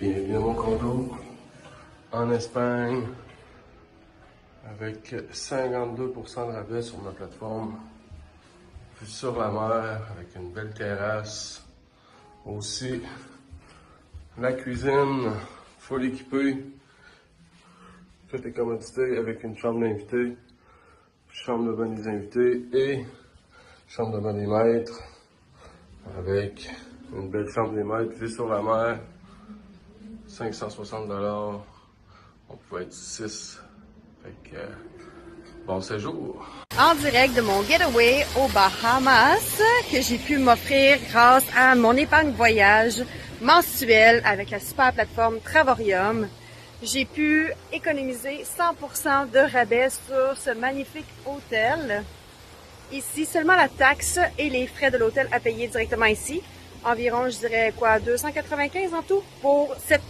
Bienvenue à mon condo en Espagne avec 52% de rabais sur ma plateforme. Vue sur la mer avec une belle terrasse. Aussi la cuisine full équipée. Toutes les commodités avec une chambre d'invités, chambre de bain des invités et chambre de bain des maîtres avec une belle chambre des maîtres, vue sur la mer. 560$. On pouvait être 6. Fait que, bon séjour. En direct de mon getaway aux Bahamas que j'ai pu m'offrir grâce à mon épargne voyage mensuelle avec la super plateforme Travorium. J'ai pu économiser 100% de rabais sur ce magnifique hôtel. Ici, seulement la taxe et les frais de l'hôtel à payer directement ici. Environ, je dirais, 295 en tout pour 7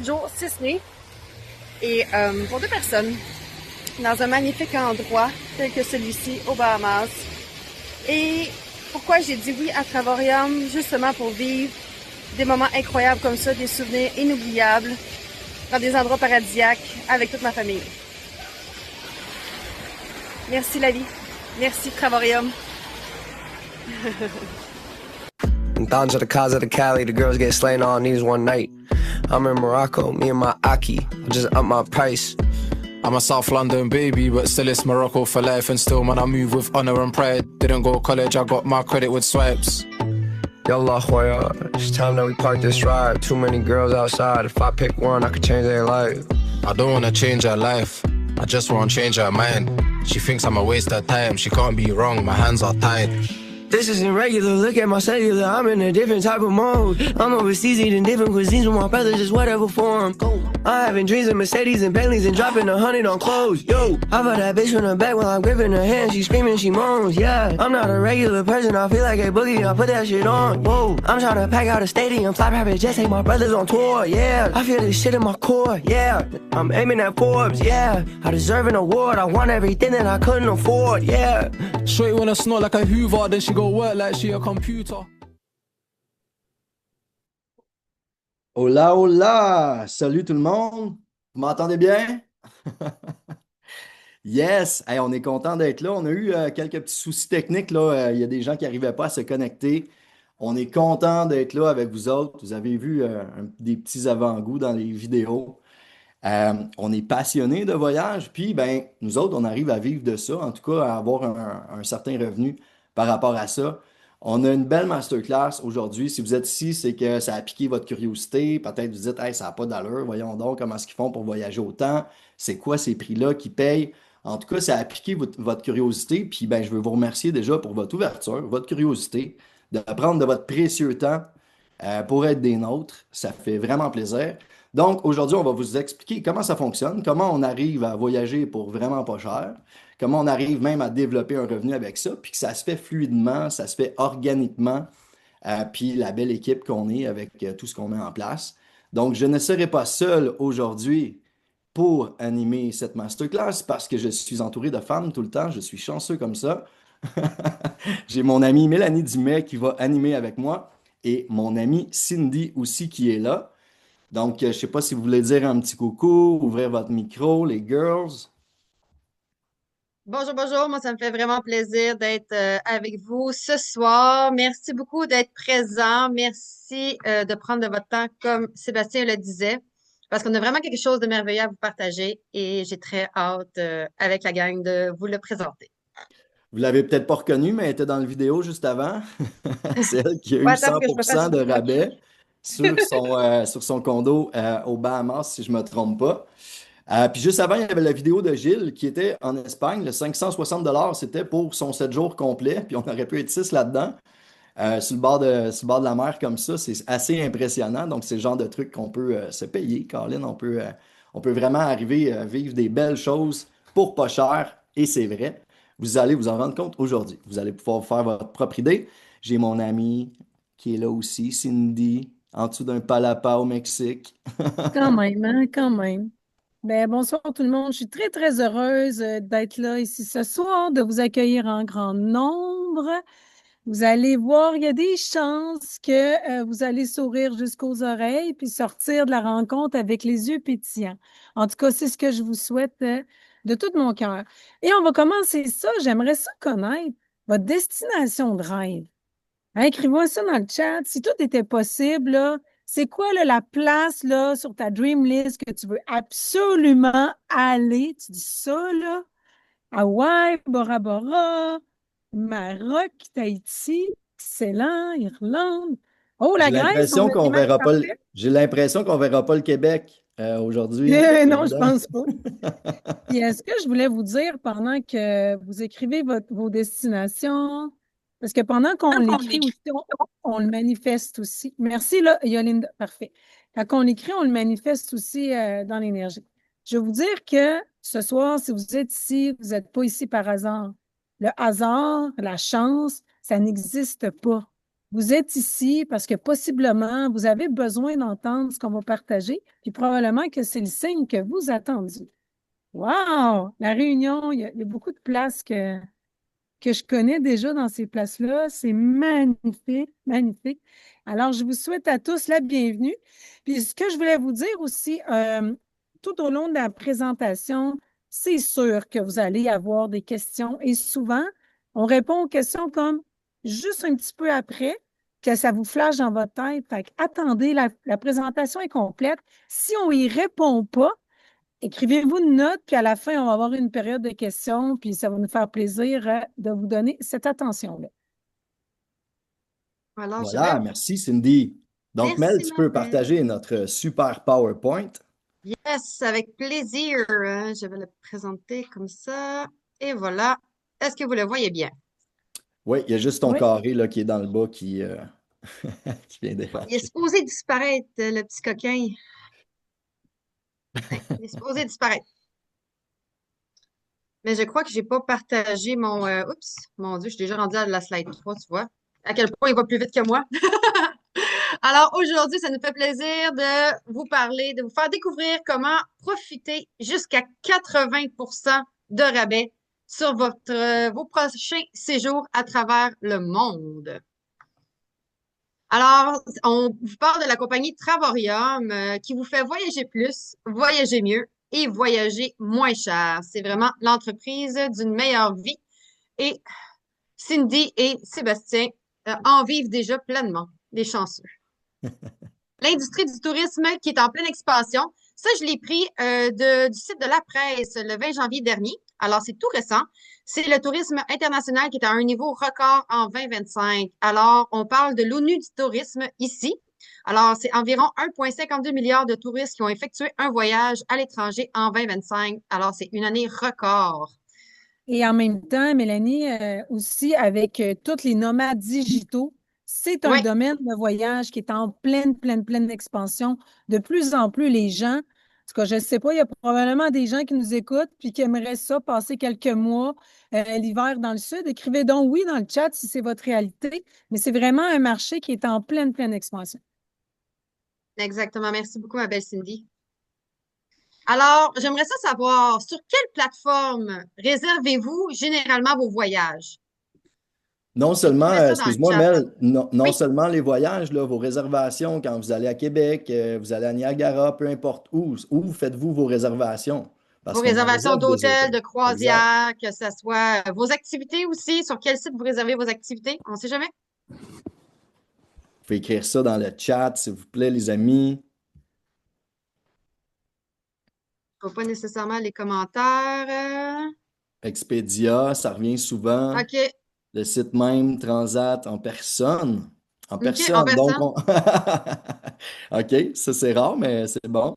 jours, 6 nuits. Et pour 2 personnes, dans un magnifique endroit tel que celui-ci, aux Bahamas. Et pourquoi j'ai dit oui à Travorium? Justement pour vivre des moments incroyables comme ça, des souvenirs inoubliables, dans des endroits paradisiaques, avec toute ma famille. Merci la vie. Merci Travorium. And thousands of the cars of the Cali, the girls get slain all knees one night. I'm in Morocco, me and my Aki, I just up my price. I'm a South London baby, but still it's Morocco for life. And still, man, I move with honor and pride. Didn't go to college, I got my credit with swipes. Yallah, Hoya, it's time that we park this ride. Too many girls outside, if I pick one, I could change their life. I don't wanna change her life, I just wanna change her mind. She thinks I'm a waste of time, she can't be wrong, my hands are tied. This isn't regular, look at my cellular, I'm in a different type of mode. I'm overseas eating different cuisines with my brothers, just whatever form. I'm having dreams of Mercedes and Bentleys and dropping 100 on clothes. Yo, I felt that bitch from the back while I'm gripping her hand, she screaming, she moans, yeah. I'm not a regular person, I feel like a boogie, I put that shit on. Whoa, I'm trying to pack out a stadium, fly private jets, take my brothers on tour, yeah. I feel this shit in my core, yeah. I'm aiming at Forbes, yeah. I deserve an award, I want everything that I couldn't afford, yeah. Shorty wanna snort like a Hoover, then she go work like she a computer. Hola, hola! Salut tout le monde! Vous m'entendez bien? Yes! Hey, on est content d'être là. On a eu quelques petits soucis techniques, là. Il y a des gens qui n'arrivaient pas à se connecter. On est content d'être là avec vous autres. Vous avez vu des petits avant-goûts dans les vidéos. On est passionnés de voyage, puis ben, nous autres, on arrive à vivre de ça, en tout cas à avoir un certain revenu par rapport à ça. On a une belle masterclass aujourd'hui. Si vous êtes ici, c'est que ça a piqué votre curiosité. Peut-être vous dites, hey, ça n'a pas d'allure. Voyons donc comment est-ce qu'ils font pour voyager autant. C'est quoi ces prix-là qui payent? En tout cas, ça a piqué votre curiosité. Puis ben, je veux vous remercier déjà pour votre ouverture, votre curiosité, de prendre de votre précieux temps pour être des nôtres. Ça fait vraiment plaisir. Donc, aujourd'hui, on va vous expliquer comment ça fonctionne, comment on arrive à voyager pour vraiment pas cher, comment on arrive même à développer un revenu avec ça, puis que ça se fait fluidement, ça se fait organiquement, puis la belle équipe qu'on est avec tout ce qu'on met en place. Donc, je ne serai pas seul aujourd'hui pour animer cette masterclass parce que je suis entouré de femmes tout le temps, je suis chanceux comme ça. J'ai mon amie Mélanie Dumais qui va animer avec moi et mon amie Cindy aussi qui est là. Donc, je ne sais pas si vous voulez dire un petit coucou, ouvrir votre micro, les girls. Bonjour, bonjour. Moi, ça me fait vraiment plaisir d'être avec vous ce soir. Merci beaucoup d'être présent. Merci de prendre de votre temps, comme Sébastien le disait, parce qu'on a vraiment quelque chose de merveilleux à vous partager et j'ai très hâte, avec la gang, de vous le présenter. Vous l'avez peut-être pas reconnue, mais elle était dans la vidéo juste avant. C'est elle qui a Ouais, eu attends que je me fasse 100% une de photo. rabais sur son condo aux Bahamas, si je ne me trompe pas. Puis juste avant, il y avait la vidéo de Gilles qui était en Espagne. Le 560$, c'était pour son 7 jours complet. Puis on aurait pu être 6 là-dedans. Sur le bord de la mer comme ça, c'est assez impressionnant. Donc, c'est le genre de truc qu'on peut se payer, Colin. On peut vraiment arriver à vivre des belles choses pour pas cher. Et c'est vrai. Vous allez vous en rendre compte aujourd'hui. Vous allez pouvoir faire votre propre idée. J'ai mon ami qui est là aussi, Cindy, en dessous d'un palapa au Mexique. Quand même, hein, quand même. Ben, bonsoir tout le monde. Je suis très, très heureuse d'être là ici ce soir, de vous accueillir en grand nombre. Vous allez voir, il y a des chances que vous allez sourire jusqu'aux oreilles puis sortir de la rencontre avec les yeux pétillants. En tout cas, c'est ce que je vous souhaite de tout mon cœur. Et on va commencer ça. J'aimerais ça connaître votre destination de rêve. Hein, écrivez-moi ça dans le chat. Si tout était possible, là, c'est quoi là, la place là, sur ta dream list que tu veux absolument aller? Tu dis ça, là? Hawaï, Bora Bora, Maroc, Tahiti, excellent, Irlande. Oh, J'ai la Grèce, on l'impression a des qu'on matchs verra pas parfaits. j'ai l'impression qu'on verra pas le Québec aujourd'hui. C'est Non, je évident. pense pas. Puis est-ce que je voulais vous dire pendant que vous écrivez vos destinations, parce que pendant qu'on l'écrit aussi, on le manifeste aussi. Merci, là, Yolinda. Parfait. Quand on l'écrit, on le manifeste aussi dans l'énergie. Je vais vous dire que ce soir, si vous êtes ici, vous n'êtes pas ici par hasard. Le hasard, la chance, ça n'existe pas. Vous êtes ici parce que possiblement, vous avez besoin d'entendre ce qu'on va partager, puis probablement que c'est le signe que vous attendiez. Wow! La Réunion, il y a beaucoup de places que je connais déjà dans ces places-là. C'est magnifique, magnifique. Alors, je vous souhaite à tous la bienvenue. Puis, ce que je voulais vous dire aussi, tout au long de la présentation, c'est sûr que vous allez avoir des questions et souvent, on répond aux questions comme juste un petit peu après que ça vous flash dans votre tête. Fait que attendez, la présentation est complète. Si on y répond pas, écrivez-vous une note, puis à la fin, on va avoir une période de questions, puis ça va nous faire plaisir de vous donner cette attention-là. Alors, je Voilà, vais. merci Cindy. Donc, Mel, Merci, tu ma peux belle. partager notre super PowerPoint. Yes, avec plaisir. Je vais le présenter comme ça. Et voilà. Est-ce que vous le voyez bien? Oui, il y a juste ton Oui. carré là, qui est dans le bas qui, qui vient Il est déranger. supposé disparaître, le petit coquin. Ouais, il est supposé disparaître. Mais je crois que j'ai pas partagé mon. Oups, mon Dieu, je suis déjà rendue à la slide 3, tu vois. À quel point il va plus vite que moi. Alors aujourd'hui, ça nous fait plaisir de vous parler, de vous faire découvrir comment profiter jusqu'à 80% de rabais sur vos prochains séjours à travers le monde. Alors, on vous parle de la compagnie Travorium qui vous fait voyager plus, voyager mieux et voyager moins cher. C'est vraiment l'entreprise d'une meilleure vie. Et Cindy et Sébastien en vivent déjà pleinement, des chanceux. L'industrie du tourisme qui est en pleine expansion. Ça, je l'ai pris du site de la presse le 20 janvier dernier. Alors, c'est tout récent. C'est le tourisme international qui est à un niveau record en 2025. Alors, on parle de l'ONU du tourisme ici. Alors, c'est environ 1,52 milliard de touristes qui ont effectué un voyage à l'étranger en 2025. Alors, c'est une année record. Et en même temps, Mélanie, aussi avec tous les nomades digitaux, c'est un Oui, domaine de voyage qui est en pleine expansion. De plus en plus, les gens, en tout cas, je ne sais pas, il y a probablement des gens qui nous écoutent puis qui aimeraient ça, passer quelques mois l'hiver dans le sud. Écrivez donc oui dans le chat si c'est votre réalité, mais c'est vraiment un marché qui est en pleine expansion. exactement. Merci beaucoup, ma belle Cindy. Alors, j'aimerais ça savoir, sur quelle plateforme réservez-vous généralement vos voyages? Non seulement, Écrivez ça dans le excuse-moi, chat. Mel, non Oui, seulement les voyages, là, vos réservations quand vous allez à Québec, vous allez à Niagara, peu importe où faites-vous vos réservations? vos Parce qu'on en réservations réserve des d'hôtels, hôtels. de Exact. croisière, que ce soit vos activités aussi, sur quel site vous réservez vos activités? On ne sait jamais. Vous pouvez écrire ça dans le chat, s'il vous plaît, les amis. Je ne vois pas nécessairement les commentaires. Expedia, ça revient souvent. OK, Le site même, Transat, en personne. En OK, en personne. Donc, personne. OK, ça c'est rare, mais c'est bon.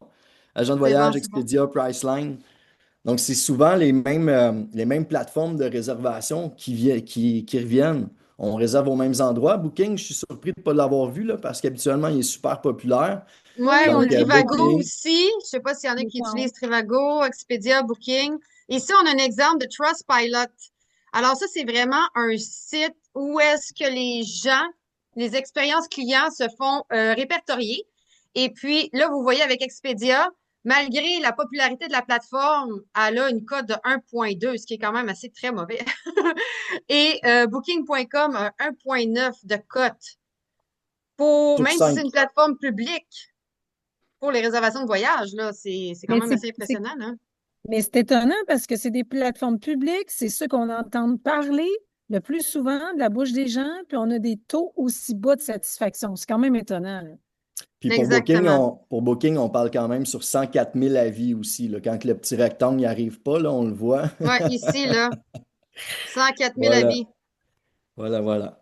Agent de C'est bon, voyage, c'est bon. Expedia, Priceline. Donc, c'est souvent les mêmes plateformes de réservation qui reviennent. On réserve aux mêmes endroits. Booking, je suis surpris de ne pas l'avoir vu là, parce qu'habituellement, il est super populaire. Ouais, on Oui, le Donc, Trivago Booking, aussi. Je sais pas s'il y en a il qui est en utilisent haut. Trivago, Expedia, Booking. Ici, on a un exemple de Trustpilot. Alors ça, c'est vraiment un site où est-ce que les gens, les expériences clients se font répertorier. Et puis là, vous voyez avec Expedia, malgré la popularité de la plateforme, elle a une cote de 1,2, ce qui est quand même assez très mauvais. Et Booking.com a 1,9 de cote. Sur Même si c'est 5. une plateforme publique pour les réservations de voyage, là, c'est quand Mais même assez impressionnant, hein? mais c'est étonnant parce que c'est des plateformes publiques, c'est ceux qu'on entend parler le plus souvent de la bouche des gens, puis on a des taux aussi bas de satisfaction. C'est quand même étonnant, là. Puis Exactement. pour Booking, on parle quand même sur 104 000 avis aussi, là. Quand le petit rectangle n'y arrive pas, là, on le voit. Ouais, ici, là, 104 000 Voilà, avis. voilà.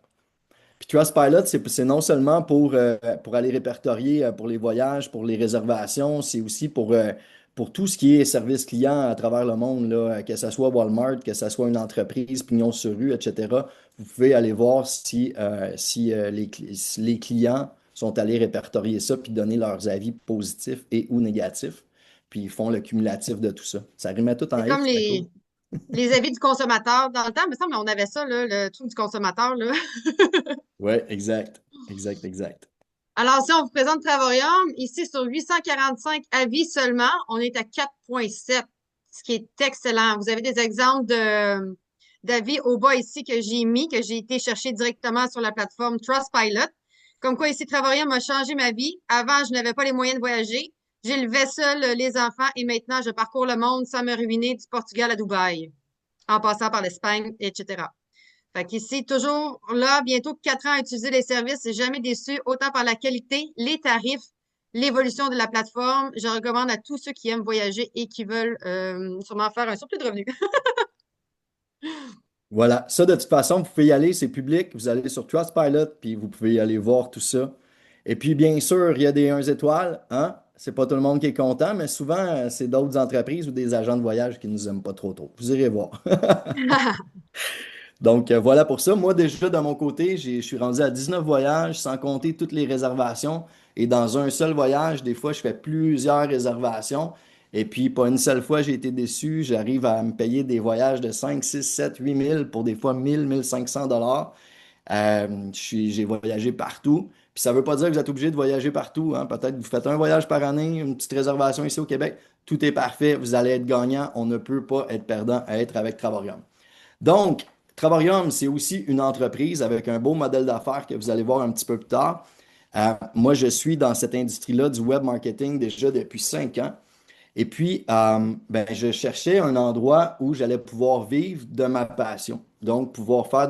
Puis Trustpilot, c'est non seulement pour aller répertorier pour les voyages, pour les réservations, c'est aussi pour tout ce qui est service client à travers le monde, là, que ce soit Walmart, que ce soit une entreprise, Pignon sur rue, etc. Vous pouvez aller voir si les clients sont allés répertorier ça puis donner leurs avis positifs et ou négatifs. Puis ils font le cumulatif de tout ça. Ça remet tout en C'est comme X, c'est cool. les avis du consommateur. Dans le temps, il me semble qu'on avait ça, là, le truc du consommateur, là. Ouais, exact. Alors, si on vous présente Travorium, ici, sur 845 avis seulement, on est à 4,7, ce qui est excellent. Vous avez des exemples d'avis au bas ici que j'ai mis, que j'ai été chercher directement sur la plateforme Trustpilot. Comme quoi, ici, Travorium a changé ma vie. Avant, je n'avais pas les moyens de voyager. J'élevais seul les enfants et maintenant, je parcours le monde sans me ruiner du Portugal à Dubaï, en passant par l'Espagne, etc. Fait qu'ici, toujours là, bientôt 4 ans à utiliser les services, j'ai jamais déçu, autant par la qualité, les tarifs, l'évolution de la plateforme. Je recommande à tous ceux qui aiment voyager et qui veulent sûrement faire un surplus de revenus. Voilà, ça de toute façon, vous pouvez y aller, c'est public, vous allez sur Trustpilot, puis vous pouvez y aller voir tout ça. Et puis, bien sûr, il y a des 1 étoiles, hein? C'est pas tout le monde qui est content, mais souvent, c'est d'autres entreprises ou des agents de voyage qui nous aiment pas trop trop. Vous irez voir. Donc, voilà pour ça. Moi, déjà, de mon côté, je suis rendu à 19 voyages, sans compter toutes les réservations. Et dans un seul voyage, des fois, je fais plusieurs réservations. Et puis, pas une seule fois, j'ai été déçu. J'arrive à me payer des voyages de 5, 6, 7, 8 000 pour des fois 1 500 $. J'ai voyagé partout. Puis ça ne veut pas dire que vous êtes obligé de voyager partout, hein. Peut-être que vous faites un voyage par année, une petite réservation ici au Québec. Tout est parfait. Vous allez être gagnant. On ne peut pas être perdant à être avec Travarium. Donc, Travarium, c'est aussi une entreprise avec un beau modèle d'affaires que vous allez voir un petit peu plus tard. Moi, je suis dans cette industrie-là du web marketing déjà depuis 5 ans. Et puis, je cherchais un endroit où j'allais pouvoir vivre de ma passion. Donc, pouvoir faire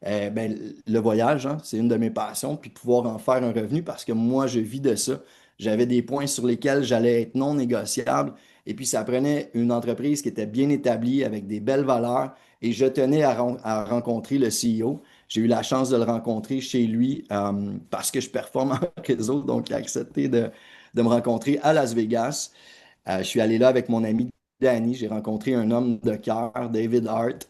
le voyage, hein, c'est une de mes passions, puis pouvoir en faire un revenu parce que moi, je vis de ça. J'avais des points sur lesquels j'allais être non négociable. Et puis, ça prenait une entreprise qui était bien établie avec des belles valeurs. Et je tenais à rencontrer le CEO. J'ai eu la chance de le rencontrer chez lui parce que je performe en réseau. Donc, il a accepté de me rencontrer à Las Vegas. Je suis allé là avec mon ami Danny. J'ai rencontré un homme de cœur, David Hart,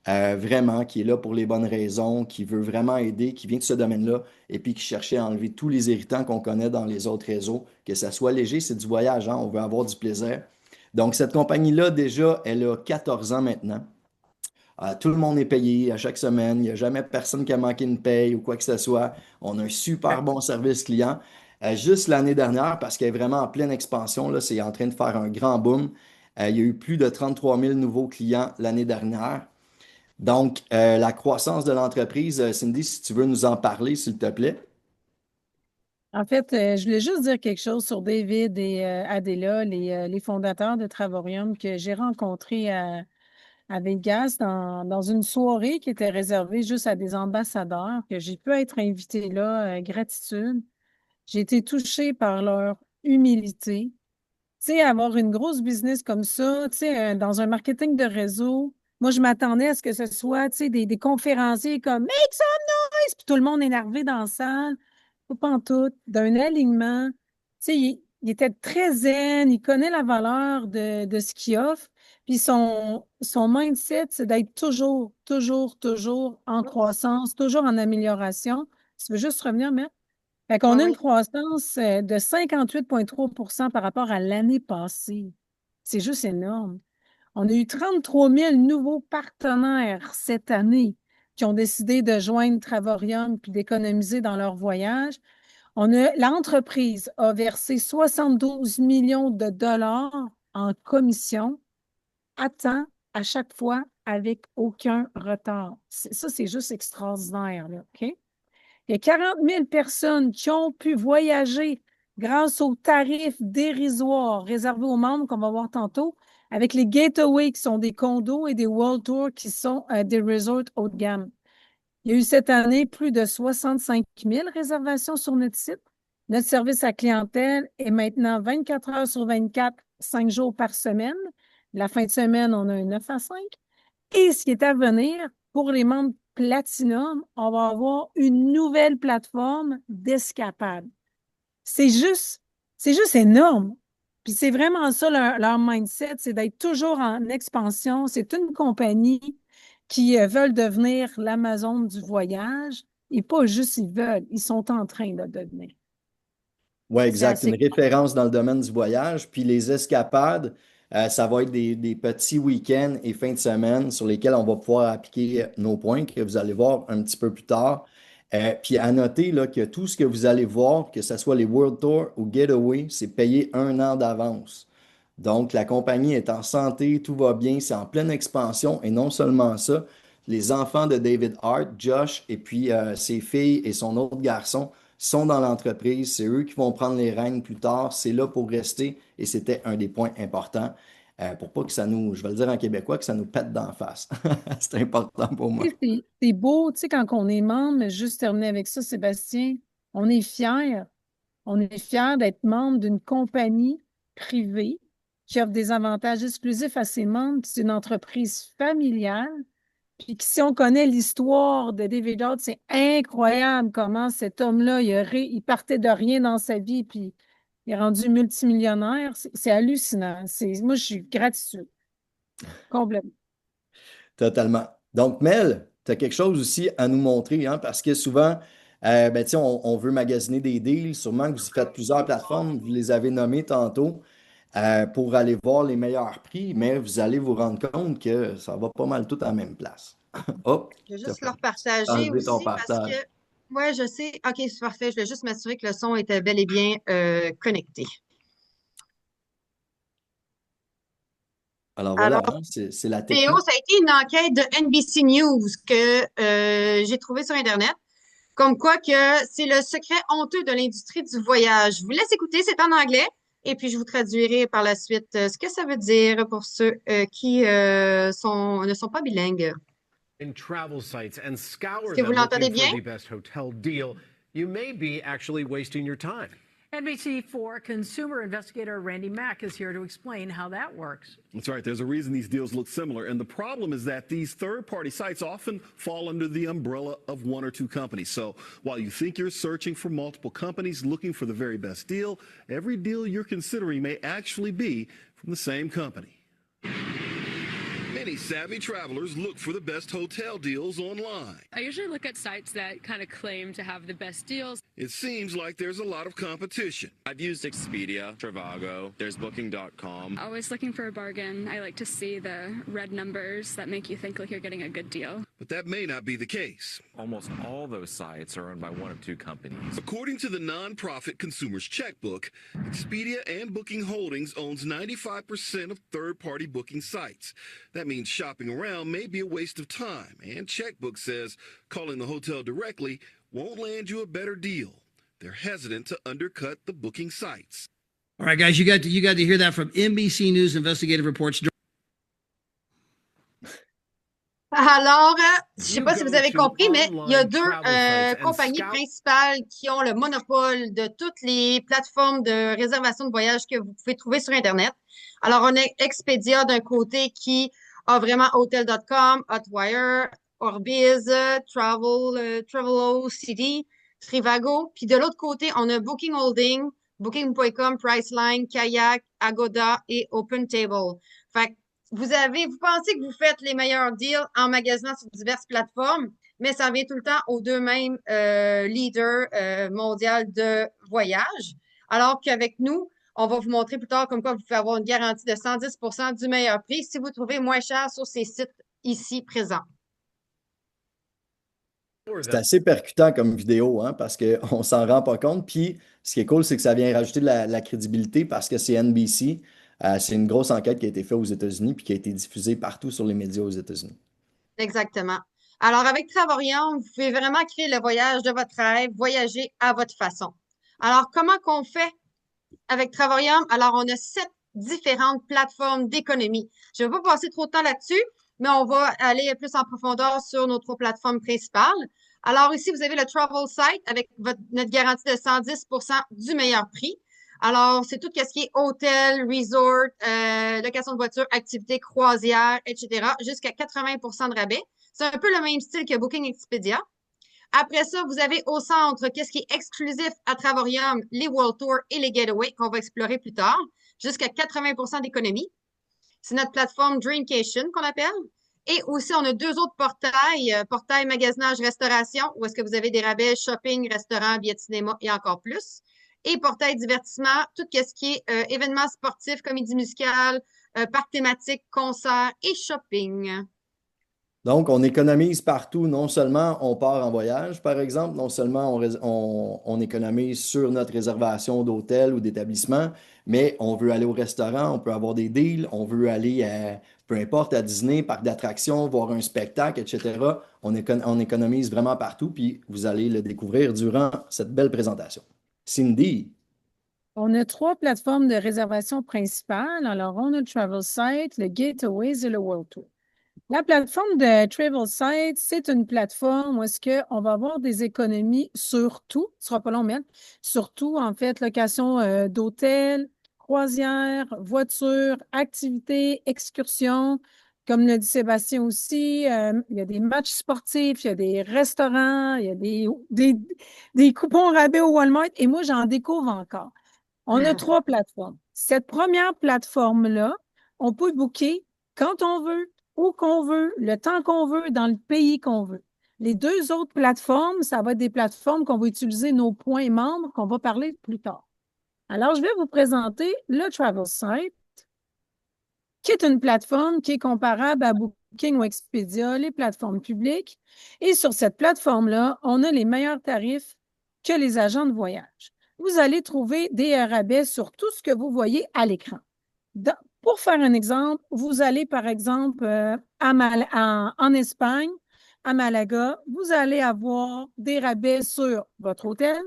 vraiment, qui est là pour les bonnes raisons, qui veut vraiment aider, qui vient de ce domaine-là, et puis qui cherchait à enlever tous les irritants qu'on connaît dans les autres réseaux. Que ça soit léger, c'est du voyage, hein, on veut avoir du plaisir. Donc, cette compagnie-là, déjà, elle a 14 ans maintenant. Tout le monde est payé à chaque semaine. Il n'y a jamais personne qui a manqué une paye ou quoi que ce soit. On a un super bon service client. Juste l'année dernière, parce qu'elle est vraiment en pleine expansion, là, c'est en train de faire un grand boom. Il y a eu plus de 33 000 nouveaux clients l'année dernière. Donc, la croissance de l'entreprise, Cindy, si tu veux nous en parler, s'il te plaît. En fait, je voulais juste dire quelque chose sur David et Adela, les fondateurs de Travorium que j'ai rencontrés à Vegas dans une soirée qui était réservée juste à des ambassadeurs, que j'ai pu être invitée là, gratitude. J'ai été touchée par leur humilité. Tu sais, avoir une grosse business comme ça, tu sais, dans un marketing de réseau, moi, je m'attendais à ce que ce soit, tu sais, des conférenciers comme Make some noise, puis tout le monde énervé dans la salle. Pas en tout, d'un alignement. Tu sais, il était très zen, il connaît la valeur de ce qu'il offre. Puis son mindset, c'est d'être toujours en croissance, toujours en amélioration. Tu veux juste revenir, mais fait Oui, qu'on a une oui. croissance de 58,3 par rapport à l'année passée. C'est juste énorme. On a eu 33 000 nouveaux partenaires cette année qui ont décidé de joindre Travorium puis d'économiser dans leur voyage. L'entreprise a versé 72 millions de dollars en commission à temps, à chaque fois, avec aucun retard. Ça, c'est juste extraordinaire, là, OK? Il y a 40 000 personnes qui ont pu voyager grâce aux tarifs dérisoires réservés aux membres, qu'on va voir tantôt, avec les Getaways, qui sont des condos, et des World Tours, qui sont des resorts haut de gamme. Il y a eu cette année plus de 65 000 réservations sur notre site. Notre service à clientèle est maintenant 24 heures sur 24, 5 jours par semaine. La fin de semaine, on a un 9 à 5. Et ce qui est à venir, pour les membres Platinum, on va avoir une nouvelle plateforme d'escapade. C'est juste énorme. Puis c'est vraiment ça leur mindset, c'est d'être toujours en expansion. C'est une compagnie qui veulent devenir l'Amazon du voyage. Et pas juste ils veulent, ils sont en train de devenir. Oui, C'est exact. Une assez. référence dans le domaine du voyage. Puis les escapades, ça va être des petits week-ends et fins de semaine sur lesquels on va pouvoir appliquer nos points que vous allez voir un petit peu plus tard. Puis à noter là, que tout ce que vous allez voir, que ce soit les World Tour ou Getaway, c'est payé 1 an d'avance. Donc la compagnie est en santé, tout va bien, c'est en pleine expansion. Et non seulement ça, les enfants de David Hart, Josh, et puis ses filles et son autre garçon sont dans l'entreprise. C'est eux qui vont prendre les rênes plus tard. C'est là pour rester et c'était un des points importants pour pas que ça nous, je vais le dire en québécois, que ça nous pète d'en face. C'est important pour moi. Tu sais, c'est beau, tu sais, quand on est membre, mais juste terminer avec ça, Sébastien, on est fiers. On est fiers d'être membre d'une compagnie privée qui offre des avantages exclusifs à ses membres. C'est une entreprise familiale. Puis que si on connaît l'histoire de David Hart, c'est incroyable comment cet homme-là, il partait de rien dans sa vie, puis il est rendu multimillionnaire. C'est hallucinant. Moi, je suis gratitude. Complètement. Totalement. Donc, Mel, tu as quelque chose aussi à nous montrer, hein, parce que souvent, ben, tu sais, on veut magasiner des deals. Sûrement que vous faites plusieurs plateformes, vous les avez nommées tantôt, pour aller voir les meilleurs prix, mais vous allez vous rendre compte que ça va pas mal tout à la même place. Hop, Je vais tu juste leur as partager enlevé ton aussi parce que, partage. ouais, je sais. OK, c'est parfait. Je vais juste m'assurer que le son était bel et bien connecté. Alors voilà, Alors, hein, c'est la Théo, technique. ça a été une enquête de NBC News que j'ai trouvée sur Internet, comme quoi que c'est le secret honteux de l'industrie du voyage. Je vous laisse écouter, c'est en anglais, et puis je vous traduirai par la suite ce que ça veut dire pour ceux qui ne sont pas bilingues. In travel sites and Est-ce scour que vous them l'entendez looking for bien? the best hotel deal, you may be actually wasting your time. NBC4 consumer investigator Randy Mack is here to explain how that works. That's right. There's a reason these deals look similar. And the problem is that these third-party sites often fall under the umbrella of one or two companies. So while you think you're searching for multiple companies looking for the very best deal, every deal you're considering may actually be from the same company. Many savvy travelers look for the best hotel deals online. I usually look at sites that kind of claim to have the best deals. It seems like there's a lot of competition. I've used Expedia, Trivago, there's Booking.com. Always looking for a bargain. I like to see the red numbers that make you think like you're getting a good deal. But that may not be the case. Almost all those sites are owned by one of two companies. According to the nonprofit Consumer's Checkbook, Expedia and Booking Holdings owns 95% of third-party booking sites. That means shopping around may be a waste of time, and Checkbook says calling the hotel directly won't land you a better deal. They're hesitant to undercut the booking sites. All right, guys, you got to hear that from NBC News investigative reports. Alors, je ne sais pas si vous avez compris, mais il y a deux compagnies principales qui ont le monopole de toutes les plateformes de réservation de voyage que vous pouvez trouver sur Internet. Alors, on a Expedia d'un côté qui a vraiment Hotel.com, Hotwire, Orbiz, Travelocity, Trivago. Puis de l'autre côté, on a Booking Holding, Booking.com, Priceline, Kayak, Agoda et OpenTable. Fait que vous pensez que vous faites les meilleurs deals en magasinant sur diverses plateformes, mais ça revient tout le temps aux deux mêmes leaders mondiaux de voyage. Alors qu'avec nous, on va vous montrer plus tard comme quoi vous pouvez avoir une garantie de 110% du meilleur prix si vous trouvez moins cher sur ces sites ici présents. C'est assez percutant comme vidéo, hein, parce qu'on ne s'en rend pas compte. Puis, ce qui est cool, c'est que ça vient rajouter de la crédibilité parce que c'est NBC. C'est une grosse enquête qui a été faite aux États-Unis puis qui a été diffusée partout sur les médias aux États-Unis. Exactement. Alors, avec Travorium, vous pouvez vraiment créer le voyage de votre rêve, voyager à votre façon. Alors, comment qu'on fait avec Travorium? Alors, on a 7 différentes plateformes d'économie. Je ne vais pas passer trop de temps là-dessus, mais on va aller plus en profondeur sur nos 3 plateformes principales. Alors, ici, vous avez le Travel Site avec notre garantie de 110% du meilleur prix. Alors, c'est tout ce qui est hôtel, resort, location de voiture, activités, croisière, etc., jusqu'à 80% de rabais. C'est un peu le même style que Booking Expedia. Après ça, vous avez au centre qu'est-ce qui est exclusif à Travorium, les World Tours et les Getaways qu'on va explorer plus tard, jusqu'à 80% d'économie. C'est notre plateforme Dreamcation qu'on appelle. Et aussi, on a 2 autres portails, portail magasinage restauration, où est-ce que vous avez des rabais shopping, restaurant, billets de cinéma et encore plus. Et portail divertissement, tout ce qui est événements sportifs, comédie musicale, parcs thématiques, concerts et shopping. Donc, on économise partout. Non seulement on part en voyage, par exemple, non seulement on économise sur notre réservation d'hôtel ou d'établissement, mais on veut aller au restaurant, on peut avoir des deals, on veut aller peu importe, à Disney, parc d'attractions, voir un spectacle, etc. On économise vraiment partout, puis vous allez le découvrir durant cette belle présentation. Cindy. On a 3 plateformes de réservation principales. Alors, on a le Travel Site, le Getaways et le World Tour. La plateforme de Travel Site, c'est une plateforme où est-ce qu'on va avoir des économies sur tout, ce sera pas long, mais surtout, en fait, location d'hôtels, croisières, voitures, activités, excursions. Comme le dit Sébastien aussi, il y a des matchs sportifs, il y a des restaurants, il y a des coupons rabais au Walmart et moi, j'en découvre encore. On a 3 plateformes. Cette première plateforme-là, on peut booker quand on veut, où qu'on veut, le temps qu'on veut, dans le pays qu'on veut. Les 2 autres plateformes, ça va être des plateformes qu'on va utiliser nos points membres, qu'on va parler plus tard. Alors, je vais vous présenter le Travel Site, qui est une plateforme qui est comparable à Booking ou Expedia, les plateformes publiques. Et sur cette plateforme-là, on a les meilleurs tarifs que les agents de voyage. Vous allez trouver des rabais sur tout ce que vous voyez à l'écran. Pour faire un exemple, vous allez, par exemple, en Espagne, à Malaga, vous allez avoir des rabais sur votre hôtel,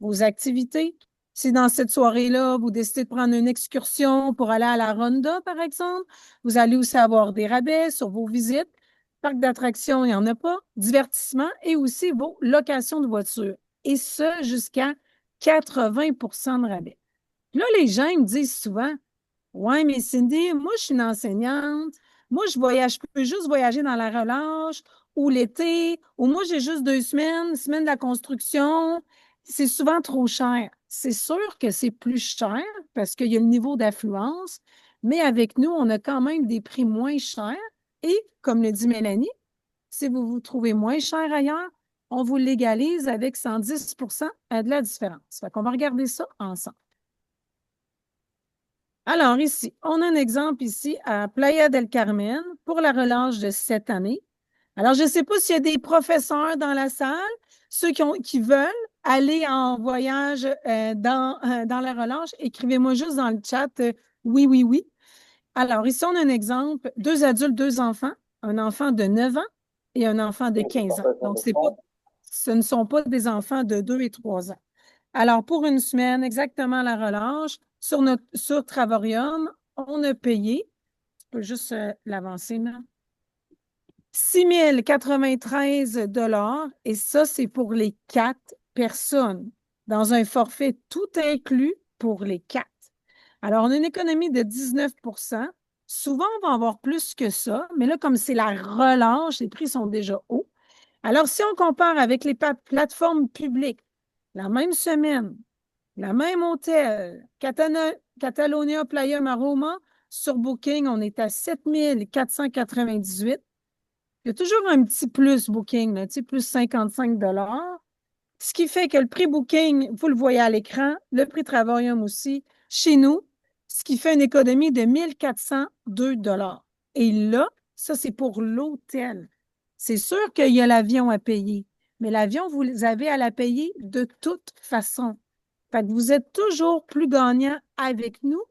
vos activités. Si dans cette soirée-là, vous décidez de prendre une excursion pour aller à la Ronda, par exemple, vous allez aussi avoir des rabais sur vos visites. Parc d'attractions, il n'y en a pas. Divertissement et aussi vos locations de voitures. Et ça, jusqu'à 80% de rabais. Là, les gens me disent souvent, ouais, mais Cindy, moi, je suis une enseignante. Moi, je peux juste voyager dans la relâche ou l'été, ou moi, j'ai juste 2 semaines, semaine de la construction. C'est souvent trop cher. C'est sûr que c'est plus cher parce qu'il y a le niveau d'affluence, mais avec nous, on a quand même des prix moins chers. Et, comme le dit Mélanie, si vous vous trouvez moins cher ailleurs, on vous légalise avec 110% de la différence. Fait qu'on va regarder ça ensemble. Alors, ici, on a un exemple ici à Playa del Carmen pour la relâche de cette année. Alors, je ne sais pas s'il y a des professeurs dans la salle, ceux qui veulent aller en voyage dans la relâche, écrivez-moi juste dans le chat oui, oui, oui. Alors, ici, on a un exemple, 2 adultes, 2 enfants, un enfant de 9 ans et un enfant de 15 ans. Donc, ce ne sont pas des enfants de 2 et 3 ans. Alors, pour une semaine, exactement la relâche, sur Travorium, on a payé, je peux juste l'avancer, là, 6 093 $ et ça, c'est pour les 4 personnes, dans un forfait tout inclus pour les 4. Alors, on a une économie de 19%. Souvent, on va avoir plus que ça, mais là, comme c'est la relâche, les prix sont déjà hauts. Alors, si on compare avec les plateformes publiques, la même semaine, le même hôtel, Catalonia Playa Maroma, sur Booking, on est à 7 498. Il y a toujours un petit plus Booking, là, plus 55 $. Ce qui fait que le prix Booking, vous le voyez à l'écran, le prix Travorium aussi, chez nous, ce qui fait une économie de 1 402 $. Et là, ça, c'est pour l'hôtel. C'est sûr qu'il y a l'avion à payer, mais l'avion, vous avez à la payer de toute façon. Fait que vous êtes toujours plus gagnant avec nous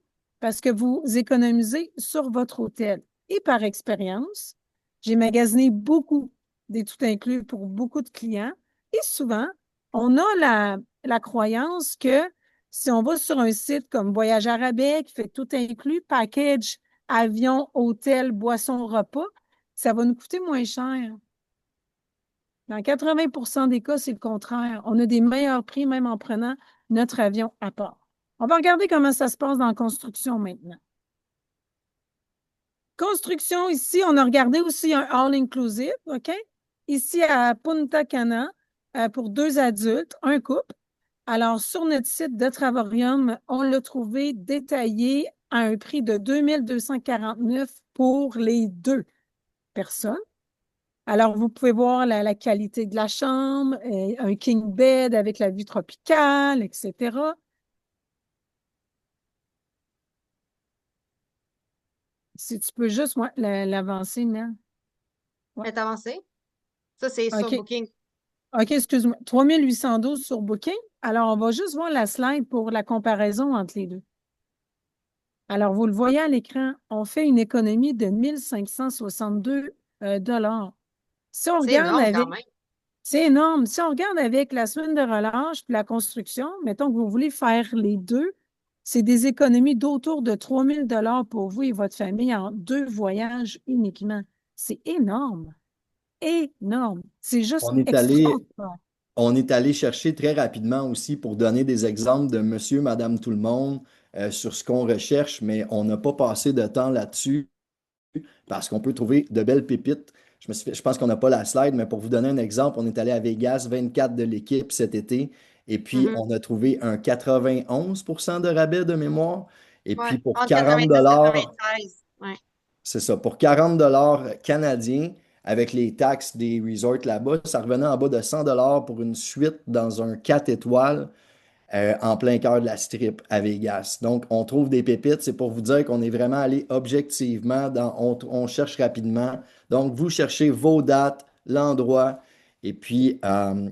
parce que vous économisez sur votre hôtel. Et par expérience, j'ai magasiné beaucoup des tout inclus pour beaucoup de clients. Et souvent, on a la croyance que si on va sur un site comme Voyage à rabais qui fait tout inclus, package, avion, hôtel, boisson, repas, ça va nous coûter moins cher. Dans 80 des cas, c'est le contraire. On a des meilleurs prix même en prenant notre avion à part. On va regarder comment ça se passe dans la construction maintenant. Construction, ici, on a regardé aussi un all-inclusive, OK? Ici à Punta Cana, pour 2 adultes, un couple. Alors, sur notre site de Travorium, on l'a trouvé détaillé à un prix de 2249 pour les 2 personnes. Alors, vous pouvez voir la qualité de la chambre, un king bed avec la vue tropicale, etc. Si tu peux juste l'avancer, Mel. Elle est avancée. Ça, c'est sur OK. Booking. OK, excuse-moi. 3812 sur Booking. Alors, on va juste voir la slide pour la comparaison entre les deux. Alors, vous le voyez à l'écran, on fait une économie de 1562 $. Si on C'est regarde énorme avec... quand même. C'est énorme. Si on regarde avec la semaine de relâche puis la construction, mettons que vous voulez faire les deux, c'est des économies d'autour de 3000 $ pour vous et votre famille en 2 voyages uniquement. C'est énorme. Énorme. C'est juste extraordinaire. On est allé chercher très rapidement aussi pour donner des exemples de monsieur, madame, tout le monde sur ce qu'on recherche, mais on n'a pas passé de temps là-dessus parce qu'on peut trouver de belles pépites. Je pense qu'on n'a pas la slide, mais pour vous donner un exemple, on est allé à Vegas, 24 de l'équipe cet été, et puis on a trouvé un 91 % de rabais de mémoire. Et puis pour entre 40 90 et 93. Ouais. c'est ça, pour 40 $ canadiens, avec les taxes des resorts là-bas, ça revenait en bas de 100 $ pour une suite dans un 4 étoiles en plein cœur de la strip à Vegas. Donc, on trouve des pépites. C'est pour vous dire qu'on est vraiment allé objectivement on cherche rapidement. Donc, vous cherchez vos dates, l'endroit, et puis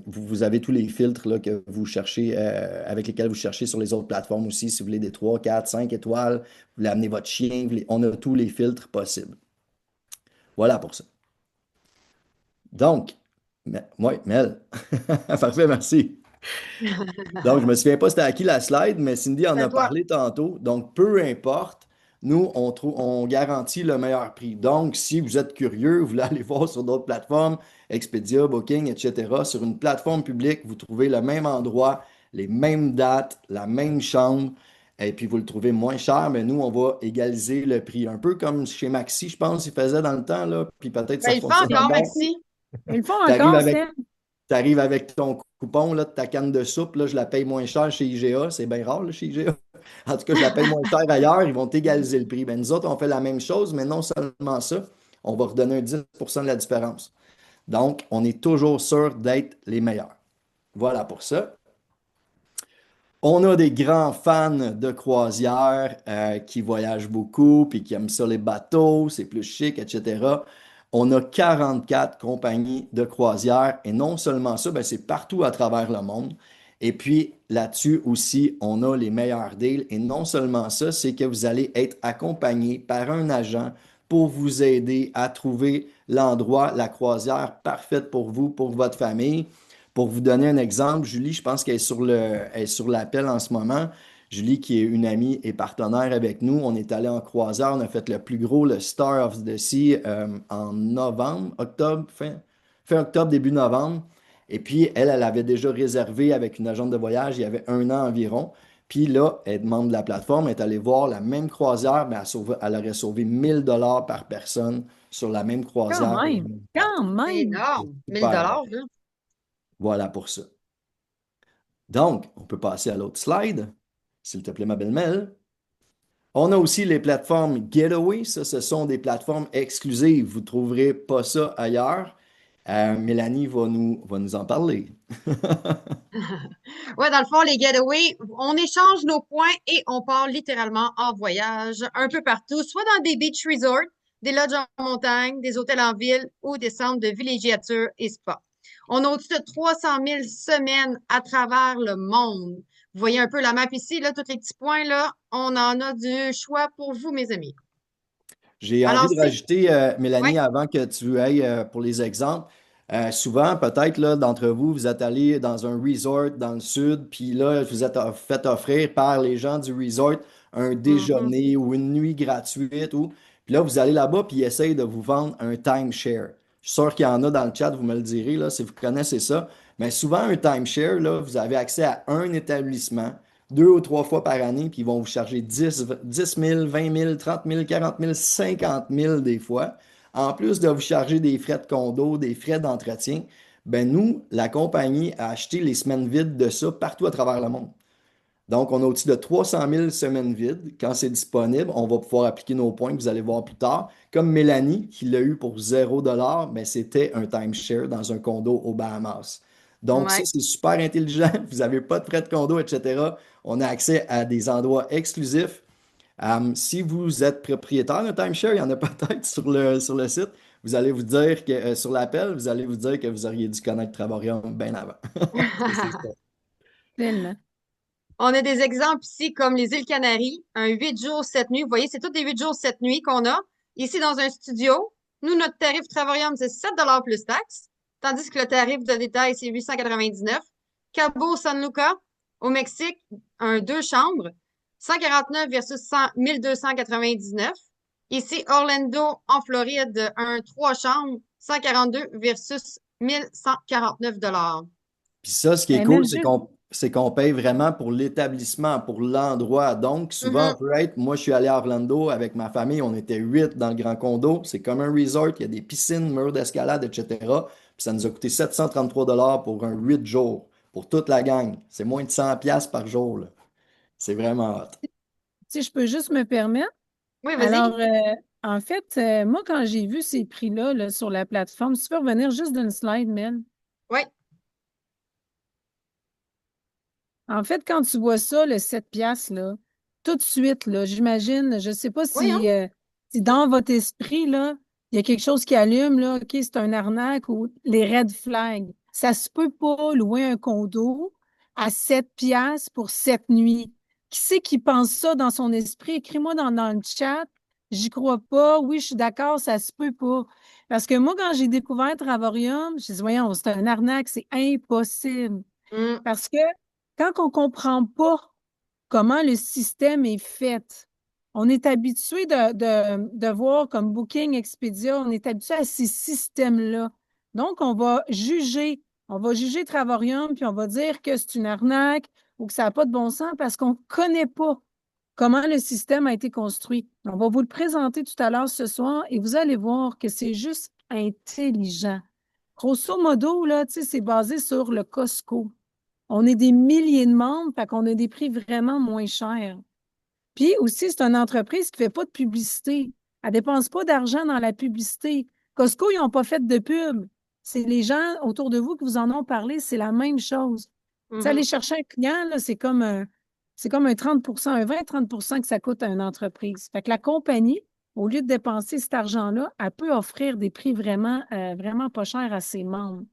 vous avez tous les filtres là, que vous cherchez, avec lesquels vous cherchez sur les autres plateformes aussi. Si vous voulez des 3, 4, 5 étoiles, vous voulez amener votre chien, on a tous les filtres possibles. Voilà pour ça. Donc, oui, Mel. Parfait, merci. Donc, je ne me souviens pas c'était à qui la slide, mais Cindy en a parlé tantôt. Donc, peu importe, nous, on garantit le meilleur prix. Donc, si vous êtes curieux, vous voulez aller voir sur d'autres plateformes, Expedia, Booking, etc., sur une plateforme publique, vous trouvez le même endroit, les mêmes dates, la même chambre, et puis vous le trouvez moins cher, mais nous, on va égaliser le prix. Un peu comme chez Maxi, je pense, ils faisaient dans le temps, là, puis peut-être ça fonctionne encore, Maxi. Ils le font encore, Steph. Tu arrives avec ton coupon là, de ta canne de soupe, là, je la paye moins cher chez IGA. C'est bien rare là, chez IGA. En tout cas, je la paye moins cher ailleurs. Ils vont égaliser le prix. Ben, nous autres, on fait la même chose, mais non seulement ça, on va redonner un 10 % de la différence. Donc, on est toujours sûr d'être les meilleurs. Voilà pour ça. On a des grands fans de croisière qui voyagent beaucoup puis qui aiment ça les bateaux, c'est plus chic, etc. On a 44 compagnies de croisière et non seulement ça, ben c'est partout à travers le monde. Et puis là-dessus aussi, on a les meilleurs deals. Et non seulement ça, c'est que vous allez être accompagné par un agent pour vous aider à trouver l'endroit, la croisière parfaite pour vous, pour votre famille. Pour vous donner un exemple, Julie, je pense qu'elle est sur l'appel en ce moment. Julie, qui est une amie et partenaire avec nous, on est allé en croisière, on a fait le plus gros, le Star of the Sea, en fin octobre, début novembre. Et puis, elle avait déjà réservé avec une agente de voyage il y avait 1 an environ. Puis là, elle demande de la plateforme, elle est allée voir la même croisière, mais elle aurait sauvé 1000 $ par personne sur la même croisière. Quand même! C'est énorme! 1000 $, là. Voilà pour ça. Donc, on peut passer à l'autre slide. S'il te plaît, ma belle Mel. On a aussi les plateformes Getaway. Ça, ce sont des plateformes exclusives. Vous ne trouverez pas ça ailleurs. Mélanie va nous en parler. Ouais, dans le fond, les Getaway, on échange nos points et on part littéralement en voyage un peu partout, soit dans des beach resorts, des lodges en montagne, des hôtels en ville ou des centres de villégiature et spa. On a au-dessus de 300 000 semaines à travers le monde. Vous voyez un peu la map ici, là, tous les petits points, là. On en a du choix pour vous, mes amis. J'ai envie Alors, de rajouter, Mélanie, avant que tu ailles pour les exemples. Souvent, peut-être, là, d'entre vous, vous êtes allé dans un resort dans le sud, puis là, vous êtes fait offrir par les gens du resort un déjeuner ou une nuit gratuite. Puis là, vous allez là-bas, puis ils essayent de vous vendre un timeshare. Je suis sûr qu'il y en a dans le chat, vous me le direz, là, si vous connaissez ça. Mais souvent, un timeshare, là, vous avez accès à un établissement 2 ou 3 fois par année, puis ils vont vous charger 10 000, 20 000, 30 000, 40 000, 50 000 des fois. En plus de vous charger des frais de condo, des frais d'entretien, ben nous, la compagnie a acheté les semaines vides de ça partout à travers le monde. Donc, on a au-dessus de 300 000 semaines vides. Quand c'est disponible, on va pouvoir appliquer nos points que vous allez voir plus tard. Comme Mélanie, qui l'a eu pour 0 $, mais c'était un timeshare dans un condo aux Bahamas. Donc, ça, Ouais. c'est super intelligent. Vous n'avez pas de frais de condo, etc. On a accès à des endroits exclusifs. Si vous êtes propriétaire d'un timeshare, il y en a peut-être sur le site. Vous allez vous dire que sur l'appel, vous allez vous dire que vous auriez dû connaître Travarium bien avant. C'est ça. Tellement. On a des exemples ici comme les îles Canaries, un 8 jours, 7 nuits. Vous voyez, c'est tous des 8 jours, 7 nuits qu'on a. Ici, dans un studio, nous, notre tarif Travarium, c'est 7 plus taxes, tandis que le tarif de détail, c'est 899. Cabo San Lucas, au Mexique, un 2 chambres, 149 versus 1299. Ici, Orlando, en Floride, un 3 chambres, 142 versus 1149 $. Puis ça, ce qui est Ben, cool, même c'est juste, qu'on paye vraiment pour l'établissement, pour l'endroit. Donc, souvent, on peut être, moi, je suis allé à Orlando avec ma famille, on était 8 dans le grand condo. C'est comme un resort, il y a des piscines, murs d'escalade, etc. Puis ça nous a coûté 733 $ pour un 8 jours, pour toute la gang. C'est moins de 100 $ par jour, là. C'est vraiment hot. si je peux juste me permettre. Oui, vas-y. Alors, en fait, moi, quand j'ai vu ces prix-là là, sur la plateforme, si tu peux revenir juste d'une slide, Mel. Oui. En fait, quand tu vois ça, le 7 piastres, là, tout de suite, là, j'imagine, je ne sais pas Oui, hein? si dans votre esprit, là, il y a quelque chose qui allume, là, OK, c'est un arnaque ou les red flags. Ça se peut pas louer un condo à 7 piastres pour 7 nuits. Qui c'est qui pense ça dans son esprit? Écris-moi dans le chat. J'y crois pas. Oui, je suis d'accord, ça se peut pas. Parce que moi, quand j'ai découvert Travarium, je dis, voyons, c'est un arnaque, c'est impossible. Mm. Parce que quand on ne comprend pas comment le système est fait, on est habitué de voir comme Booking, Expedia, on est habitué à ces systèmes-là. Donc, on va juger Travarium, puis on va dire que c'est une arnaque ou que ça n'a pas de bon sens parce qu'on ne connaît pas comment le système a été construit. On va vous le présenter tout à l'heure ce soir et vous allez voir que c'est juste intelligent. Grosso modo, là, c'est basé sur le Costco. On est des milliers de membres, fait qu'on a des prix vraiment moins chers. Puis aussi, c'est une entreprise qui ne fait pas de publicité. Elle ne dépense pas d'argent dans la publicité. Costco, ils n'ont pas fait de pub. C'est les gens autour de vous qui vous en ont parlé, c'est la même chose. Tu sais, aller chercher un client, là, c'est comme un 30 un 20-30 que ça coûte à une entreprise. Fait que la compagnie, au lieu de dépenser cet argent-là, elle peut offrir des prix vraiment, vraiment pas chers à ses membres.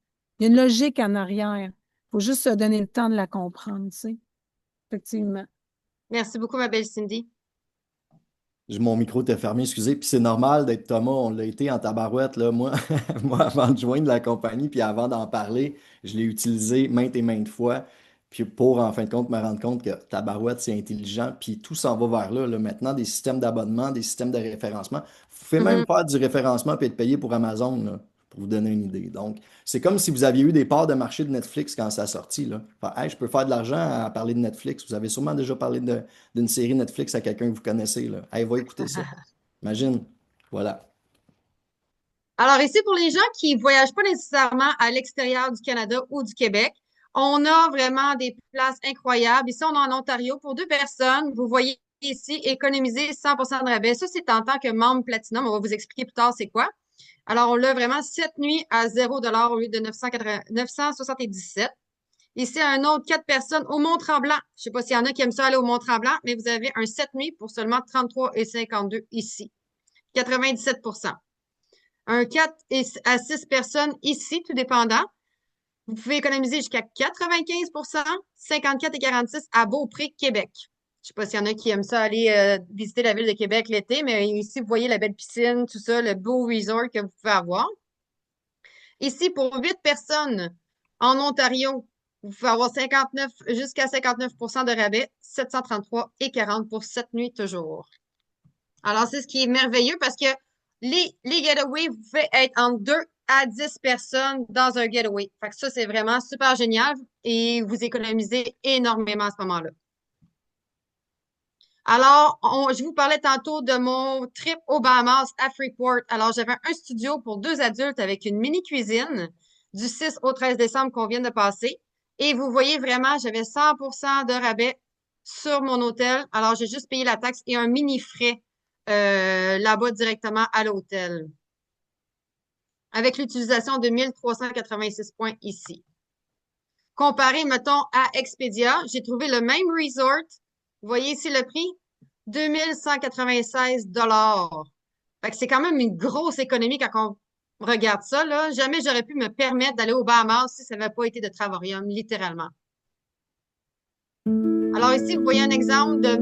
Il y a une logique en arrière. Il faut juste se donner le temps de la comprendre, tu sais. Effectivement. Merci beaucoup, ma belle Cindy. Mon micro était fermé, excusez. Puis c'est normal d'être Thomas, on l'a été en tabarouette, là. Moi, moi, avant de joindre la compagnie, puis avant d'en parler, je l'ai utilisé maintes et maintes fois. Puis pour, en fin de compte, me rendre compte que tabarouette, c'est intelligent. Puis tout s'en va vers là, là. Maintenant, des systèmes d'abonnement, des systèmes de référencement. Vous pouvez même faire du référencement puis être payé pour Amazon, là, pour vous donner une idée. Donc, c'est comme si vous aviez eu des parts de marché de Netflix quand ça a sorti, là. Enfin, hey, je peux faire de l'argent à parler de Netflix. Vous avez sûrement déjà parlé d'une série Netflix à quelqu'un que vous connaissez, là. Hey, va écouter ça. Imagine. Voilà. Alors ici, pour les gens qui voyagent pas nécessairement à l'extérieur du Canada ou du Québec, on a vraiment des places incroyables. Ici, on est en Ontario. Pour 2 personnes, vous voyez ici, économiser 100% de rabais. Ça, c'est en tant que membre Platinum. On va vous expliquer plus tard c'est quoi. Alors, on l'a vraiment 7 nuits à 0 $ au lieu de 977. Ici, un autre 4 personnes au Mont-Tremblant. Je sais pas s'il y en a qui aiment ça aller au Mont-Tremblant, mais vous avez un 7 nuits pour seulement 33,52 ici. 97%. Un 4 à 6 personnes ici, tout dépendant. Vous pouvez économiser jusqu'à 95 54 et 46 à Beaupré, Québec. Je sais pas s'il y en a qui aiment ça aller visiter la ville de Québec l'été, mais ici, vous voyez la belle piscine, tout ça, le beau resort que vous pouvez avoir. Ici, pour 8 personnes en Ontario, vous pouvez avoir 59, jusqu'à 59 de rabais, 733 et 40 pour 7 nuits toujours. Alors, c'est ce qui est merveilleux parce que les getaways, vous pouvez être entre 2 à 10 personnes dans un getaway. Fait que ça, c'est vraiment super génial et vous économisez énormément à ce moment-là. Alors, je vous parlais tantôt de mon trip aux Bahamas à Freeport. Alors, j'avais un studio pour 2 adultes avec une mini-cuisine du 6 au 13 décembre qu'on vient de passer. Et vous voyez vraiment, j'avais 100% de rabais sur mon hôtel. Alors, j'ai juste payé la taxe et un mini frais là-bas directement à l'hôtel. Avec l'utilisation de 1386 points ici. Comparé, mettons, à Expedia, j'ai trouvé le même resort. Vous voyez ici le prix? 2196 $. Fait que c'est quand même une grosse économie quand on regarde ça, là. Jamais j'aurais pu me permettre d'aller aux Bahamas si ça n'avait pas été de Travorium, littéralement. Alors ici, vous voyez un exemple de